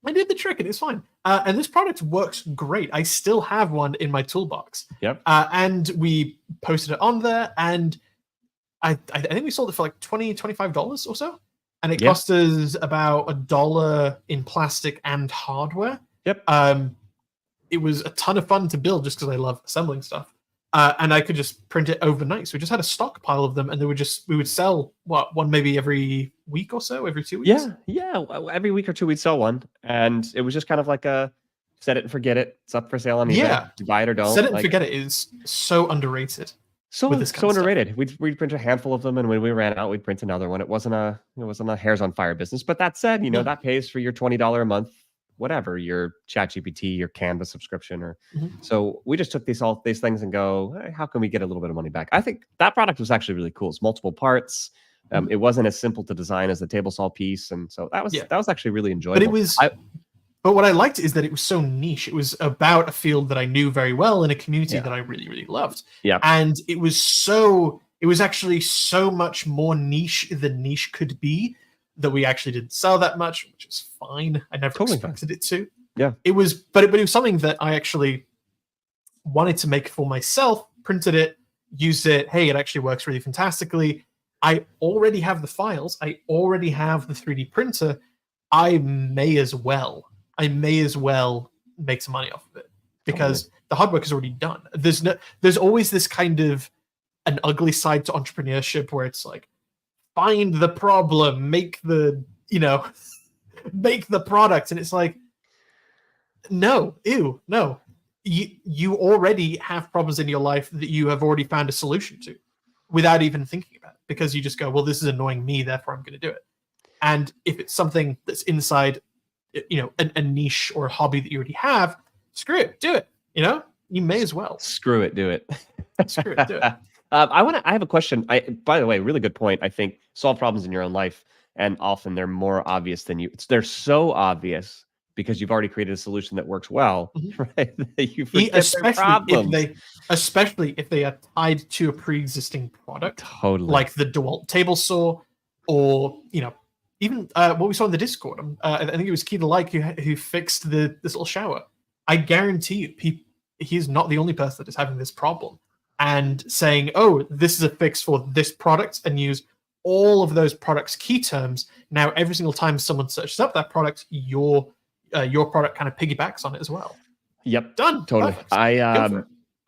I did the trick and it's fine. And this product works great. I still have one in my toolbox. Yep. And we posted it on there, and I think we sold it for like $25 or so. And it cost us about $1 in plastic and hardware. Yep. It was a ton of fun to build just because I love assembling stuff. And I could just print it overnight. So we just had a stockpile of them, and we would sell one maybe every week or so, every 2 weeks. Yeah. Every week or 2 we'd sell one, and it was just kind of like a set it and forget it. It's up for sale on eBay. Yeah, you buy it or don't. Set it and forget it is so underrated. So underrated. We'd print a handful of them, and when we ran out, we'd print another one. It wasn't a hairs on fire business. But that said, that pays for your $20 a month, whatever, your ChatGPT, your Canva subscription, or so we just took these things and go, hey, how can we get a little bit of money back? I think that product was actually really cool. It's multiple parts. It wasn't as simple to design as the table saw piece, and so that was actually really enjoyable. But But what I liked is that it was so niche. It was about a field that I knew very well in a community Yeah. that I really, really loved. Yeah. And it was actually so much more niche than niche could be that we actually didn't sell that much, which is fine. I never Totally fine. expected it to. Yeah. But it was something that I actually wanted to make for myself, printed it, used it. Hey, it actually works really fantastically. I already have the files. I already have the 3D printer. I may as well make some money off of it because the hard work is already done. There's always this kind of an ugly side to entrepreneurship where it's like, find the problem, make the product, and it's like, no, you already have problems in your life that you have already found a solution to without even thinking about it, because you just go, well, this is annoying me, therefore I'm going to do it. And if it's something that's inside a niche or a hobby that you already have, screw it, do it. You may as well. Screw it, do it. Screw it, do it. I have a question. By the way, really good point. I think solve problems in your own life, and often they're more obvious than you. They're so obvious because you've already created a solution that works well, right? That you forget their problems. Especially if they are tied to a pre-existing product, Totally. like the DeWalt table saw, or even what we saw in the Discord. I think it was Key to Like who fixed this little shower. I guarantee you, he's not the only person that is having this problem. And saying, oh, this is a fix for this product, and use all of those products' key terms. Now, every single time someone searches up that product, your product kind of piggybacks on it as well. Yep. Done. Totally. Perfect.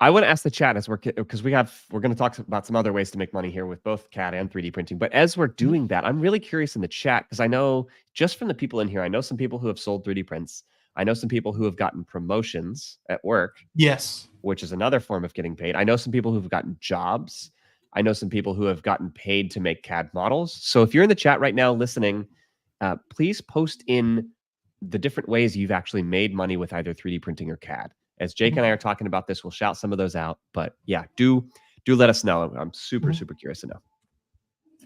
I want to ask the chat as we're going to talk about some other ways to make money here with both CAD and 3D printing. But as we're doing that, I'm really curious in the chat, because I know just from the people in here, I know some people who have sold 3D prints. I know some people who have gotten promotions at work. Yes. Which is another form of getting paid. I know some people who've gotten jobs. I know some people who have gotten paid to make CAD models. So if you're in the chat right now listening, please post in the different ways you've actually made money with either 3D printing or CAD. As Jake and I are talking about this, we'll shout some of those out. But yeah, do let us know. I'm super curious to know.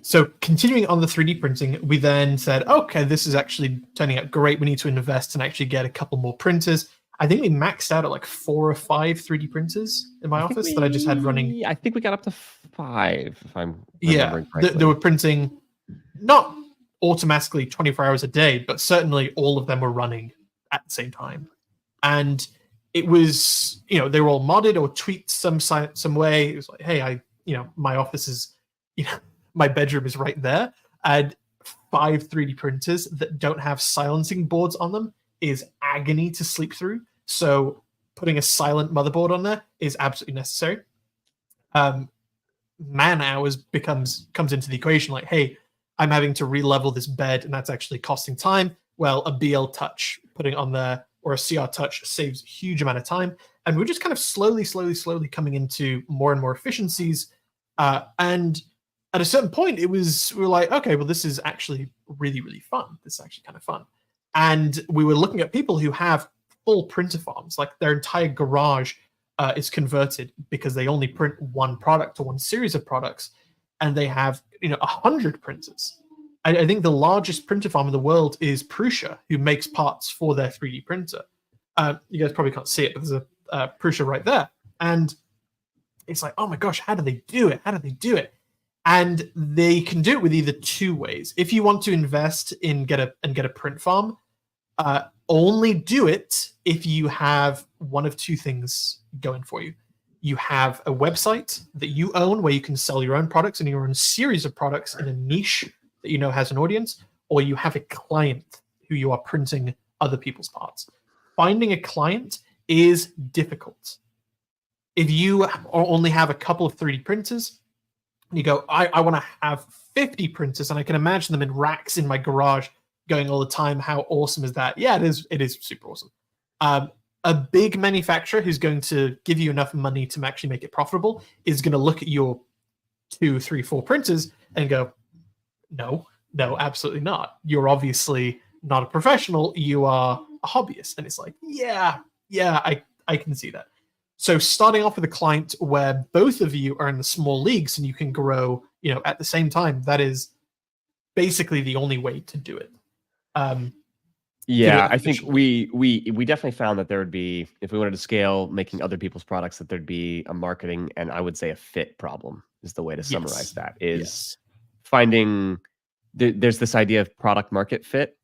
So continuing on the 3D printing, we then said, okay, this is actually turning out great. We need to invest and actually get a couple more printers. I think we maxed out at like 4 or 5 3D printers in my office that I just had running. I think we got up to 5, if I'm remembering correctly. They were printing not automatically 24 hours a day, but certainly all of them were running at the same time. And it was, they were all modded or tweaked some way. It was like, hey, my office is, my bedroom is right there. And 5 3D printers that don't have silencing boards on them is agony to sleep through. So putting a silent motherboard on there is absolutely necessary. Man hours comes into the equation. Like, hey, I'm having to re-level this bed, and that's actually costing time. Well, a BL Touch putting on there, or a CR Touch, saves a huge amount of time. And we're just kind of slowly coming into more and more efficiencies. And at a certain point, we were like, okay, well, this is actually really, really fun. This is actually kind of fun. And we were looking at people who have full printer farms, like their entire garage is converted because they only print one product or one series of products, and they have 100 printers. I think the largest printer farm in the world is Prusa, who makes parts for their 3D printer. You guys probably can't see it, but there's a Prusa right there. And it's like, oh my gosh, how do they do it? How do they do it? And they can do it with either 2 ways. If you want to invest in get a print farm, only do it if you have one of 2 things going for you. You have a website that you own where you can sell your own products and your own series of products in a niche that has an audience, or you have a client who you are printing other people's parts. Finding a client is difficult. If you only have a couple of 3D printers, and you go, I want to have 50 printers, and I can imagine them in racks in my garage going all the time. How awesome is that? Yeah, it is super awesome. A big manufacturer who's going to give you enough money to actually make it profitable is going to look at your 2, 3, 4 printers and go, no, absolutely not. You're obviously not a professional. You are a hobbyist. And it's like, yeah, I can see that. So starting off with a client where both of you are in the small leagues and you can grow, at the same time, that is basically the only way to do it. Yeah, I think officially. we definitely found that there would be, if we wanted to scale making other people's products, that there'd be a marketing and I would say a fit problem is the way to summarize Yes. that. Is Yes. finding there's this idea of product market fit,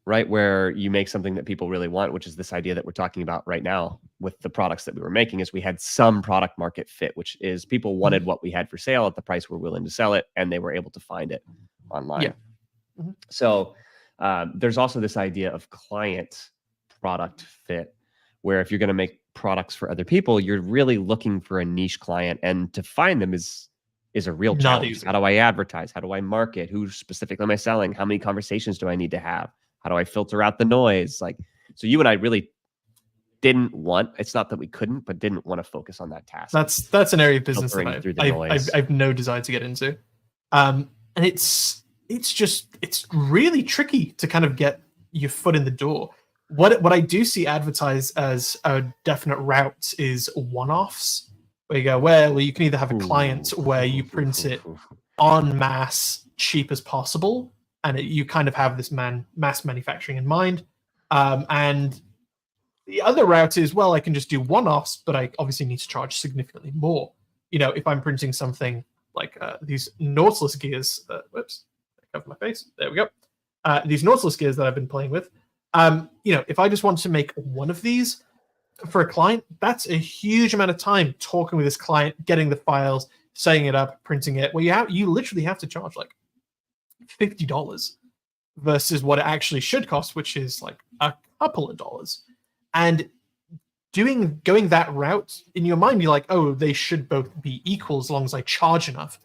right? Where you make something that people really want, which is this idea that we're talking about right now with the products that we were making, is we had some product market fit, which is people wanted Mhm. what we had for sale at the price we're willing to sell it, and they were able to find it Yeah. online. Mhm. So there's also this idea of client product fit, where if you're going to make products for other people, you're really looking for a niche client, and to find them is a real Not challenge. How easy. do I advertise? How do I market? Who specifically am I selling? How many conversations do I need to have? How do I filter out the noise? Like, so you and I really didn't want. It's not that we couldn't, but didn't want to focus on that task of That's an area of business that filtering I've through the I've I've, noise. I've no desire to get into. And it's really tricky to kind of get your foot in the door. What I do see advertised as a definite route is one-offs, where you go, well, you can either have a client Ooh. where you print it en masse, cheap as possible, and you kind of have this mass manufacturing in mind. And the other route is, well, I can just do one-offs, but I obviously need to charge significantly more. If I'm printing something like these Nautilus gears, whoops, cover my face. There we go. These Nautilus gears that I've been playing with. If I just want to make one of these for a client, that's a huge amount of time talking with this client, getting the files, setting it up, printing it. Where you literally have to charge like $50 versus what it actually should cost, which is like a couple of dollars. And going that route in your mind, you're like, oh, they should both be equal as long as I charge enough.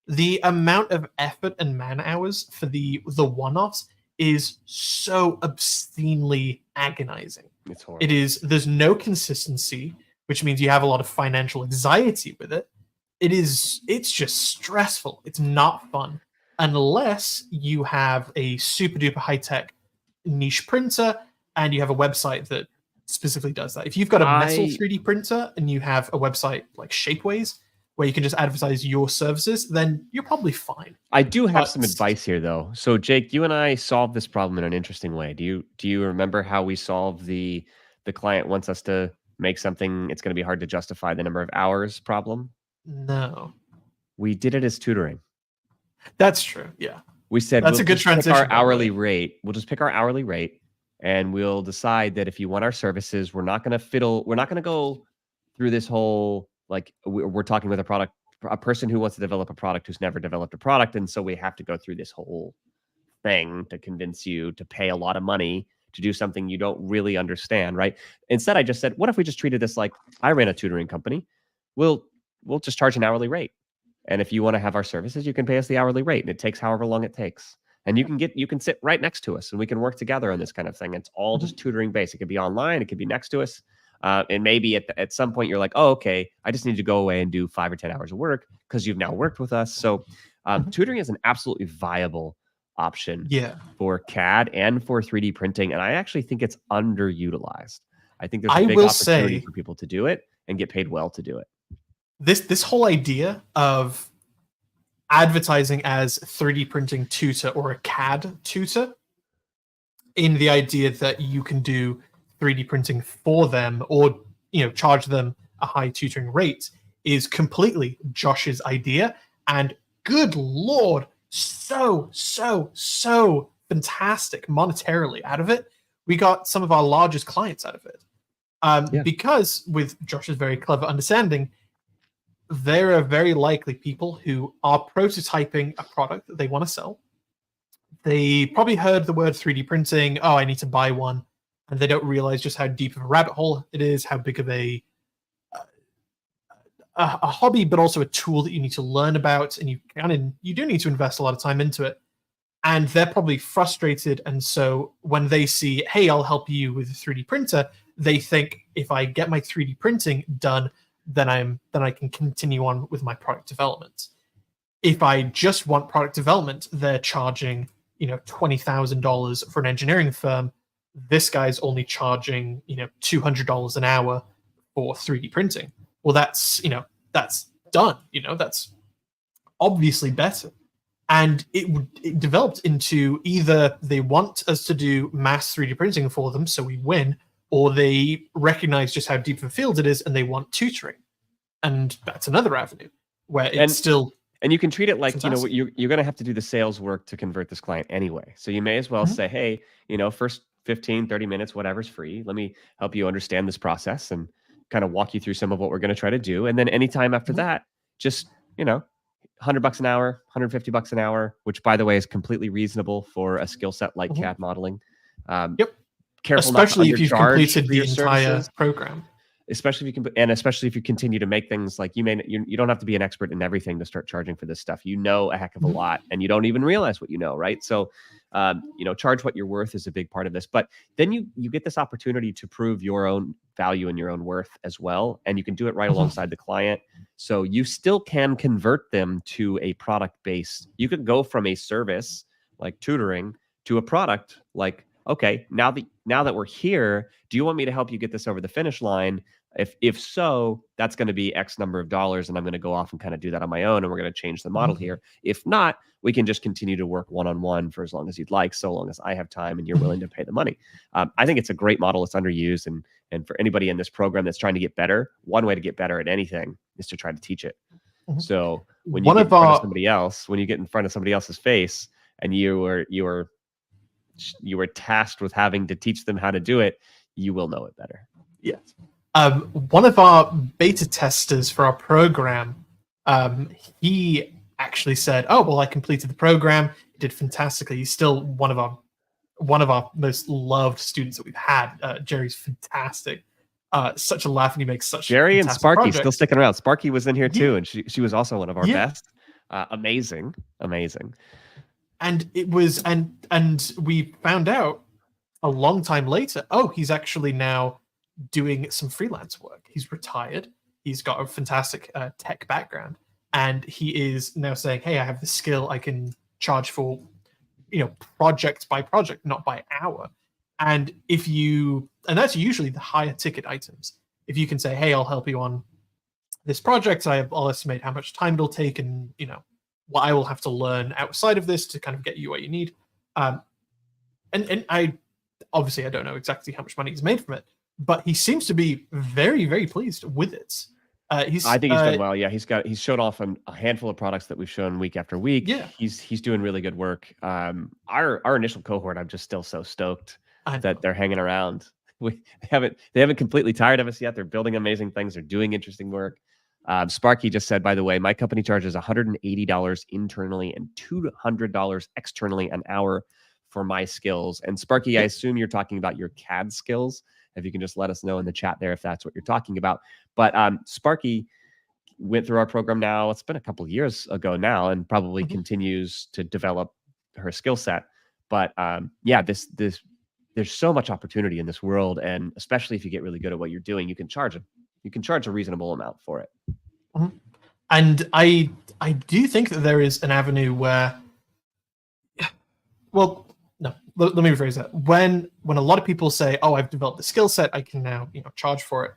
The amount of effort and man hours for the one-offs is so obscenely agonizing. It's It horrible. is there's no consistency, which means you have a lot of financial anxiety with it. It's just stressful. It's not fun unless you have a super duper high tech niche printer and you have a website that specifically does that. If you've got a metal I 3D printer and you have a website like Shapeways where you can just advertise your services, then you're probably fine. I do have But some advice here though. So Jake, you and I solved this problem in an interesting way. Do you remember how we solved the client wants us to make something, it's going to be hard to justify the number of hours problem? no, We did it as tutoring. that's true. Yeah, We said that's we'll a good just pick our transition, by the hourly way. rate. We'll just pick our hourly rate and we'll decide that if you want our services, we're not going to fiddle, we're not going to go through this whole like we're talking with a person who wants to develop a product who's never developed a product, and so we have to go through this whole thing to convince you to pay a lot of money to do something you don't really understand, right? Instead, I just said, what if we just treated this like I ran a tutoring company? We'll we'll just charge an hourly rate. And if you want to have our services, you can pay us the hourly rate. And it takes however long it takes. And you can sit right next to us and we can work together on this kind of thing. It's all Mhm. just tutoring based. It could be online, it could be next to us. And maybe at some point you're like, oh, okay, I just need to go away and do 5 or 10 hours of work because you've now worked with us. So Mhm. tutoring is an absolutely viable option Yeah, for CAD and for 3D printing. And I actually think it's underutilized. I think there's a I big will opportunity say for people to do it and get paid well to do it. this whole idea of advertising as 3D printing tutor or a CAD tutor, in the idea that you can do 3D printing for them or charge them a high tutoring rate, is completely Josh's idea. And good lord, so fantastic monetarily out of it. We got some of our largest clients out of it. Yeah. Because with Josh's very clever understanding, there are very likely people who are prototyping a product that they want to sell. They probably heard the word 3D printing. Oh, I need to buy one. And they don't realize just how deep of a rabbit hole it is, how big of a hobby, but also a tool that you need to learn about. And you do need to invest a lot of time into it. And they're probably frustrated. And so when they see, hey, I'll help you with a 3D printer, they think if I get my 3D printing done, then I can continue on with my product development. If I just want product development, they're charging $20,000 for an engineering firm. This guy's only charging $200 an hour for 3D printing. Well, that's done. That's obviously better. And it developed into either they want us to do mass 3D printing for them, so we win, or they recognize just how deep of a field it is and they want tutoring. And that's another avenue where it's And- still. And you can treat it like, fantastic. you're going to have to do the sales work to convert this client anyway. So you may as well Mhm. say, hey, first 15, 30 minutes, whatever's free. Let me help you understand this process and kind of walk you through some of what we're going to try to do. And then anytime after Mhm. that, just, $100 an hour, $150 an hour, which by the way is completely reasonable for a skill set like Mhm. CAD modeling. Yep. Careful Especially not if to you've undercharge completed for the your entire services. program. Especially if you continue to make things like you don't have to be an expert in everything to start charging for this stuff. You know a heck of a Mhm. lot, and you don't even realize what you know, right? So, charge what you're worth is a big part of this. But then you get this opportunity to prove your own value and your own worth as well, and you can do it right Mhm. alongside the client. So you still can convert them to a product based. You could go from a service like tutoring to a product like, okay, now that we're here, do you want me to help you get this over the finish line? If so, that's going to be X number of dollars, and I'm going to go off and kind of do that on my own, and we're going to change the model Mhm. here. If not, we can just continue to work one-on-one for as long as you'd like, so long as I have time and you're willing to pay the money. I think it's a great model. It's underused, and for anybody in this program that's trying to get better, one way to get better at anything is to try to teach it. Mhm. So when you One get of in front of our somebody else, when you get in front of somebody else's face, and you were tasked with having to teach them how to do it, you will know it better. Yes. One of our beta testers for our program, he actually said, "Oh, well, I completed the program. He did fantastically. He's still one of our most loved students that we've had. Jerry's fantastic. Such a laugh, and he makes such Jerry and fantastic Sparky still projects." sticking around. Sparky was in here too, Yeah. and she was also one of our Yeah. best. Amazing. And it was, and we found out a long time later, oh, he's actually now doing some freelance work. He's retired. He's got a fantastic tech background, and he is now saying, "Hey, I have the skill. I can charge for, project by project, not by hour." And and that's usually the higher ticket items. If you can say, "Hey, I'll help you on this project. I'll estimate how much time it'll take, and what I will have to learn outside of this to kind of get you what you need." And I obviously I don't know exactly how much money he's made from it, but he seems to be very, very pleased with it. I think he's done well. Yeah, he's shown off a handful of products that we've shown week after week. Yeah. He's doing really good work. Our initial cohort, I'm just still so stoked that they're hanging around. They haven't completely tired of us yet. They're building amazing things. They're doing interesting work. Sparky just said, by the way, my company charges $180 internally and $200 externally an hour for my skills. And Sparky, I assume you're talking about your CAD skills. If you can just let us know in the chat there if that's what you're talking about. But Sparky went through our program now. It's been a couple of years ago now, and probably continues to develop her skill set. But there's so much opportunity in this world, and especially if you get really good at what you're doing, you can charge a reasonable amount for it. And I do think that there is an avenue where, well, no, let me rephrase that. When a lot of people say, "Oh, I've developed the skill set, I can now charge for it,"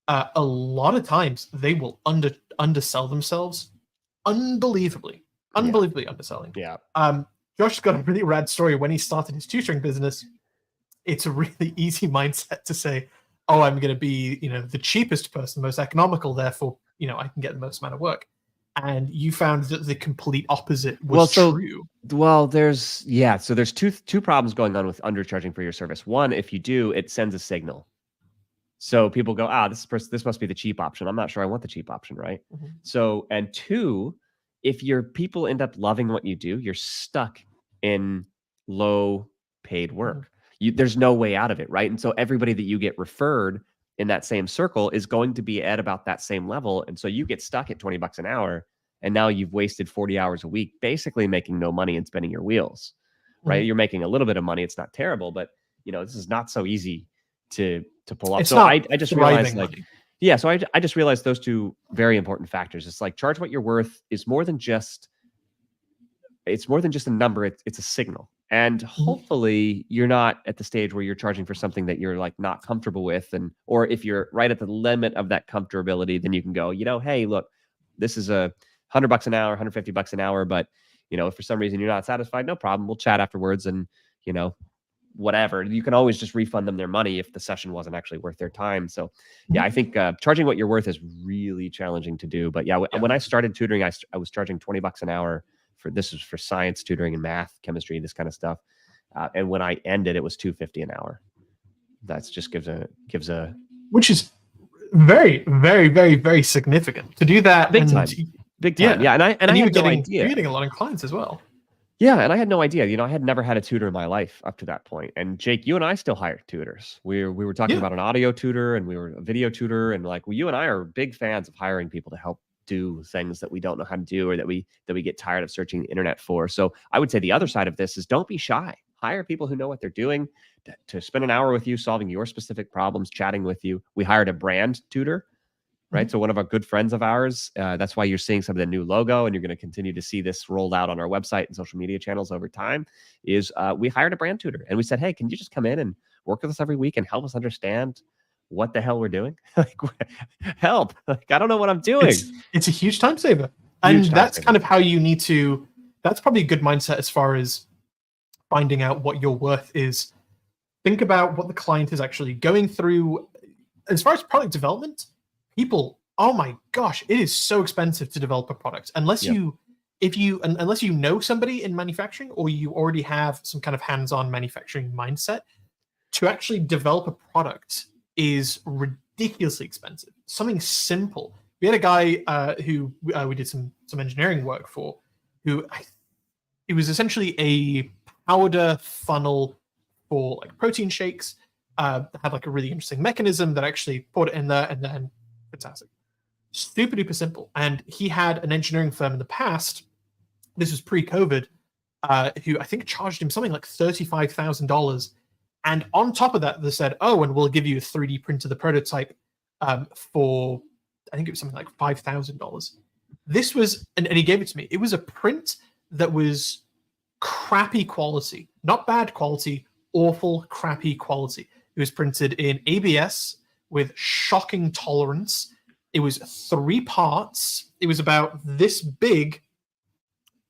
a lot of times they will undersell themselves, unbelievably underselling. Yeah. Josh's got a really rad story. When he started his tutoring business, it's a really easy mindset to say, "Oh, I'm going to be the cheapest person, the most economical, therefore I can get the most amount of work." And you found that the complete opposite was true. Well, there's two problems going on with undercharging for your service. One, if you do, it sends a signal. So people go, this must be the cheap option. I'm not sure I want the cheap option, right? So, and two, if your people end up loving what you do, you're stuck in low paid work. There's no way out of it, right? And so everybody that you get referred in that same circle is going to be at about that same level. And so you get stuck at $20 an hour, and now you've wasted 40 hours a week, basically making no money and spinning your wheels, right? You're making a little bit of money. It's not terrible, but this is not so easy to pull off. So I just realized I just realized those two very important factors. It's like charge what you're worth is more than just a number. It's a signal. And hopefully you're not at the stage where you're charging for something that you're like not comfortable with. Or if you're right at the limit of that comfortability, then you can go, hey, look, this is $100 an hour, $150 an hour, but if for some reason you're not satisfied, no problem. We'll chat afterwards and, whatever. You can always just refund them their money if the session wasn't actually worth their time. So yeah, I think charging what you're worth is really challenging to do. But yeah, when I started tutoring, I was charging $20 an hour this was for science tutoring and math, chemistry, this kind of stuff. And when I ended, it was $250 an hour. That's just gives a which is very, very, very, very significant to do that. Big time. Yeah. And I had no idea. You're getting a lot of clients as well. Yeah, and I had no idea. I had never had a tutor in my life up to that point. And Jake, you and I still hire tutors. We were talking about an audio tutor, and we were a video tutor, and you and I are big fans of hiring people to help do things that we don't know how to do, or that we get tired of searching the internet for. So I would say the other side of this is don't be shy. Hire people who know what they're doing to spend an hour with you, solving your specific problems, chatting with you. We hired a brand tutor. Right. So one of our good friends of ours, that's why you're seeing some of the new logo, and you're going to continue to see this rolled out on our website and social media channels over time, is we hired a brand tutor, and we said, hey, can you just come in and work with us every week and help us understand what the hell we're doing? Help. I don't know what I'm doing. It's a huge time saver. And that's kind of how you need to, that's probably a good mindset as far as finding out what your worth is. Think about what the client is actually going through. As far as product development, people, oh my gosh, it is so expensive to develop a product unless you know somebody in manufacturing, or you already have some kind of hands-on manufacturing mindset. To actually develop a product is ridiculously expensive. Something simple. We had a guy who we did some engineering work for, it was essentially a powder funnel for protein shakes. Had a really interesting mechanism that actually poured it in there, and then fantastic. Super duper simple. And he had an engineering firm in the past, this was pre-COVID, who I think charged him something like $35,000. And on top of that, they said, oh, and we'll give you a 3D print of the prototype for, I think it was something like $5,000. This was, and he gave it to me. It was a print that was crappy quality, not bad quality, awful, crappy quality. It was printed in ABS with shocking tolerance. It was 3 parts. It was about this big.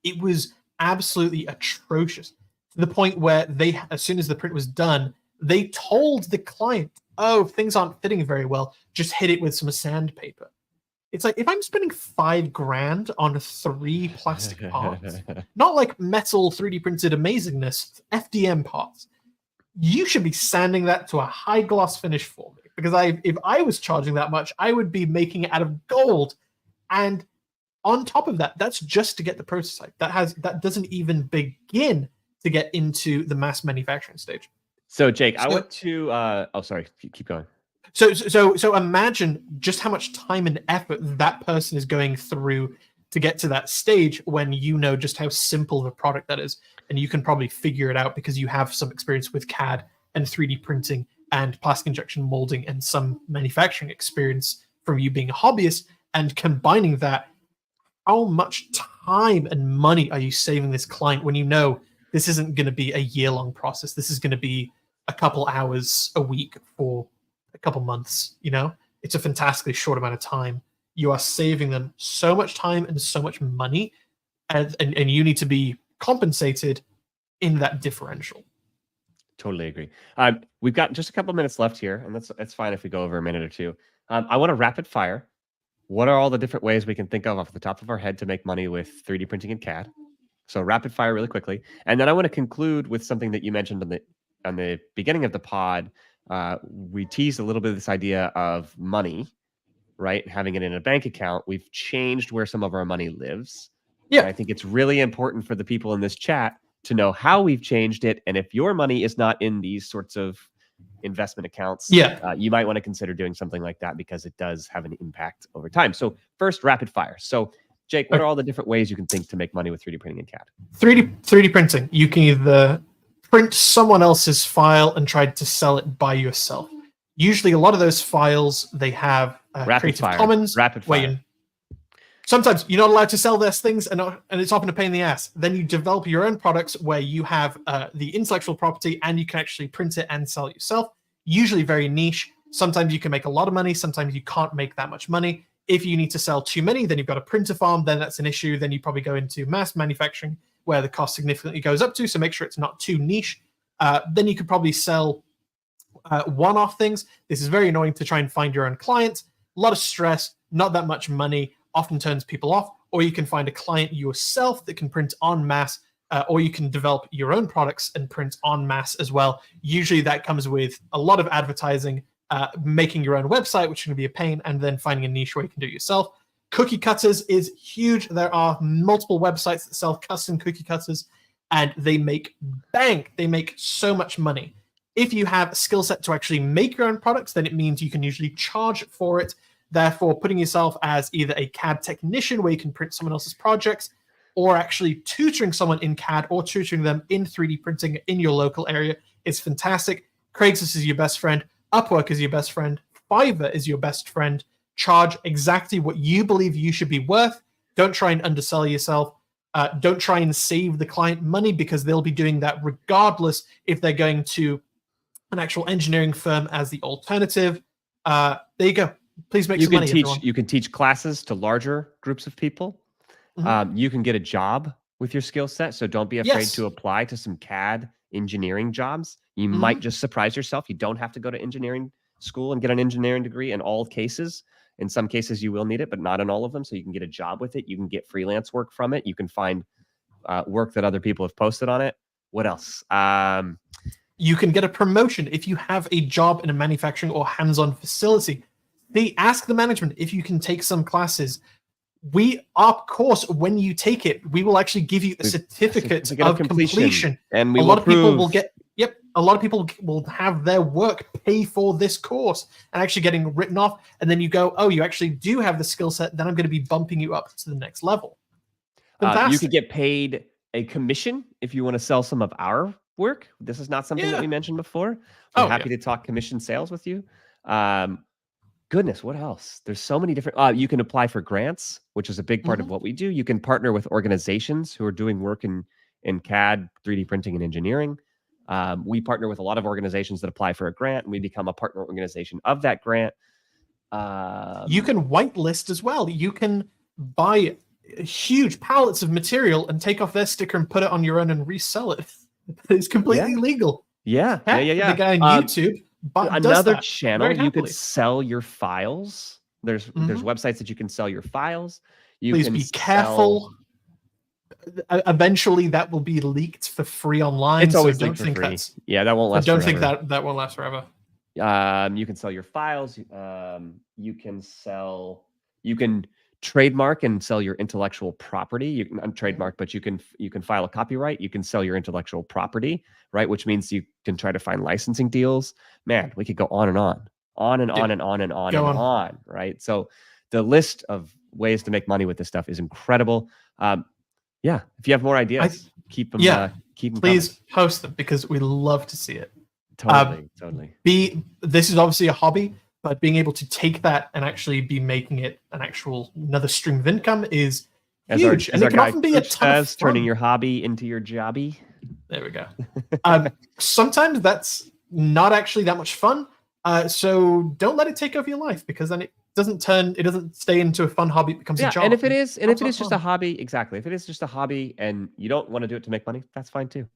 It was absolutely atrocious, to the point where they, as soon as the print was done, they told the client, oh, things aren't fitting very well, just hit it with some sandpaper. It's like, if I'm spending $5,000 on 3 plastic parts, not like metal 3D printed amazingness, FDM parts, you should be sanding that to a high gloss finish for me. Because if I was charging that much, I would be making it out of gold. And on top of that, that's just to get the prototype. That doesn't even begin to get into the mass manufacturing stage. So Jake, I went to oh, sorry, keep going. So imagine just how much time and effort that person is going through to get to that stage, when you know just how simple of a product that is. And you can probably figure it out because you have some experience with CAD and 3D printing and plastic injection molding and some manufacturing experience from you being a hobbyist, and combining that. How much time and money are you saving this client when you know this isn't going to be a year-long process? This is going to be a couple hours a week for a couple months. It's a fantastically short amount of time. You are saving them so much time and so much money, and you need to be compensated in that differential. Totally agree. We've got just a couple minutes left here, and that's fine if we go over a minute or two. I want to rapid fire. What are all the different ways we can think of off the top of our head to make money with 3D printing and CAD? So rapid fire really quickly. And then I want to conclude with something that you mentioned on the beginning of the pod. We teased a little bit of this idea of money, right? Having it in a bank account. We've changed where some of our money lives. Yeah. And I think it's really important for the people in this chat to know how we've changed it. And if your money is not in these sorts of investment accounts, you might want to consider doing something like that, because it does have an impact over time. So first, rapid fire. So Jake, what are all the different ways you can think to make money with 3D printing and CAD? 3D printing. You can either print someone else's file and try to sell it by yourself. Usually a lot of those files, they have Creative Commons. Rapid fire. Sometimes you're not allowed to sell those things, and it's often a pain in the ass. Then you develop your own products where you have the intellectual property, and you can actually print it and sell it yourself. Usually very niche. Sometimes you can make a lot of money. Sometimes you can't make that much money. If you need to sell too many, then you've got a printer farm, then that's an issue. Then you probably go into mass manufacturing where the cost significantly goes up to, so make sure it's not too niche. Then you could probably sell one-off things. This is very annoying to try and find your own clients. A lot of stress, not that much money, often turns people off. Or you can find a client yourself that can print en masse, or you can develop your own products and print en masse as well. Usually that comes with a lot of advertising, making your own website, which is going to be a pain, and then finding a niche where you can do it yourself. Cookie cutters is huge. There are multiple websites that sell custom cookie cutters, and they make bank. They make so much money. If you have a skill set to actually make your own products, then it means you can usually charge for it. Therefore, putting yourself as either a CAD technician where you can print someone else's projects, or actually tutoring someone in CAD or tutoring them in 3D printing in your local area is fantastic. Craigslist is your best friend. Upwork is your best friend. Fiverr is your best friend. Charge exactly what you believe you should be worth. Don't try and undersell yourself. Don't try and save the client money, because they'll be doing that regardless if they're going to an actual engineering firm as the alternative. There you go. Please make some money, everyone. You can teach classes to larger groups of people. You can get a job with your skill set, so don't be afraid to apply to some CAD engineering jobs. You might just surprise yourself. You don't have to go to engineering school and get an engineering degree in all cases. In some cases, you will need it, but not in all of them. So you can get a job with it. You can get freelance work from it. You can find work that other people have posted on it. What else? You can get a promotion if you have a job in a manufacturing or hands-on facility. They ask the management if you can take some classes. Our course, when you take it, we will actually give you a certificate of completion. And a lot of people will get, a lot of people will have their work pay for this course and actually getting written off. And then you go, oh, you actually do have the skill set. Then I'm going to be bumping you up to the next level. You could get paid a commission if you want to sell some of our work. This is not something that we mentioned before. We're happy to talk commission sales with you. Goodness, what else? There's so many different. You can apply for grants, which is a big part of what we do. You can partner with organizations who are doing work in CAD, 3D printing, and engineering. We partner with a lot of organizations that apply for a grant, and we become a partner organization of that grant. You can whitelist as well. You can buy huge pallets of material and take off their sticker and put it on your own and resell it. It's completely legal. Yeah. The guy on YouTube. Another channel, you could sell your files. There's websites that you can sell your files. Please be careful. Eventually, that will be leaked for free online. It's always leaked for free. Yeah, that won't last. I don't think that won't last forever. You can sell your files. You can trademark and sell your intellectual property. You can untrademark, but you can file a copyright. You can sell your intellectual property, right? Which means you can try to find licensing deals. Man, we could go on and on, right? So the list of ways to make money with this stuff is incredible. If you have more ideas, keep them. Keep them. Please coming. post them, because we love to see it. Totally. This is obviously a hobby, but being able to take that and actually be making it another stream of income is huge. And it can often be a ton of fun. Turning your hobby into your jobby. There we go. Sometimes that's not actually that much fun. So don't let it take over your life, because then it doesn't stay into a fun hobby. It becomes a job. And if it is just a hobby, exactly. If it is just a hobby and you don't want to do it to make money, that's fine too.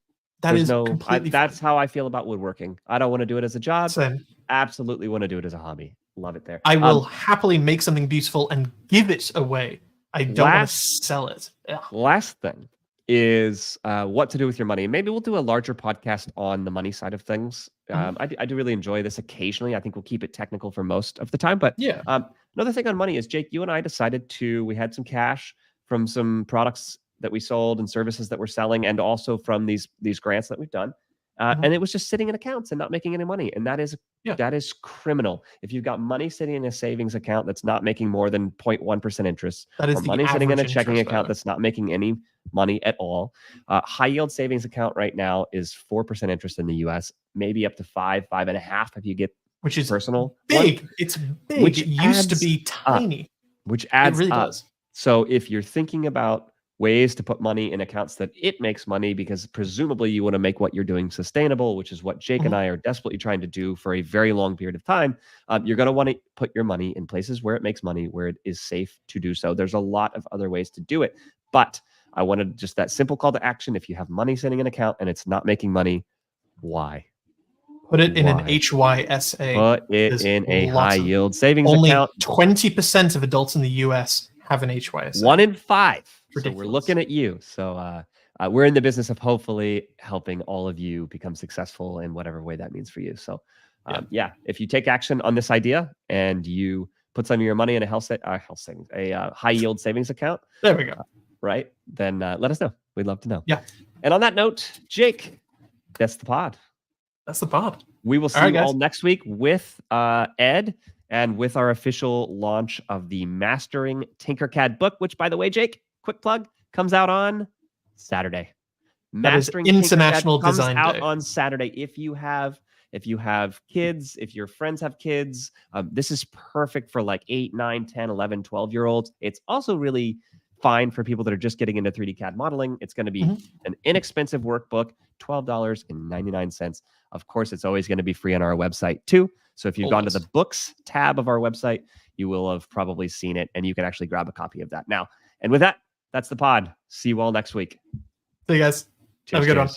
That's how I feel about woodworking. I don't want to do it as a job. Same. Absolutely want to do it as a hobby. Love it there. I will happily make something beautiful and give it away. I don't want to sell it. Ugh. Last thing is what to do with your money. Maybe we'll do a larger podcast on the money side of things. I do really enjoy this occasionally. I think we'll keep it technical for most of the time. But another thing on money is, Jake, you and I decided we had some cash from some products that we sold and services that we're selling, and also from these grants that we've done. And it was just sitting in accounts and not making any money. And that is criminal. If you've got money sitting in a savings account that's not making more than 0.1% interest, that is or money sitting in a checking account that's not making any money at all. High yield savings account right now is 4% interest in the US, maybe up to 5.5 if you get which is personal. Big. It's big. It used to be tiny. Which adds it really up. does. So if you're thinking about ways to put money in accounts that it makes money, because presumably you want to make what you're doing sustainable, which is what Jake and I are desperately trying to do for a very long period of time. You're going to want to put your money in places where it makes money, where it is safe to do so. There's a lot of other ways to do it, but I wanted just that simple call to action. If you have money sitting in an account and it's not making money, why? Put it in an HYSA. Put it in a high yield savings only account. Only 20% of adults in the US have an HYSA. 1 in 5. Ridiculous. So we're looking at you. So we're in the business of hopefully helping all of you become successful in whatever way that means for you. So if you take action on this idea and you put some of your money in a high yield savings account, there we go. Right? Then let us know. We'd love to know. Yeah. And on that note, Jake, that's the pod. That's the pod. We will see you all next week with Ed and with our official launch of the Mastering Tinkercad book, which, by the way, Jake, quick plug, comes out on Saturday. Mastering International Design Day. Comes out on Saturday. If you have kids, if your friends have kids, this is perfect for like 8, 9, 10, 11, 12-year-olds. It's also really fine for people that are just getting into 3D CAD modeling. It's going to be an inexpensive workbook, $12.99. Of course, it's always going to be free on our website too. So if you've gone to the books tab of our website, you will have probably seen it, and you can actually grab a copy of that now. And with that, that's the pod. See you all next week. See you guys. Cheers, have a good one.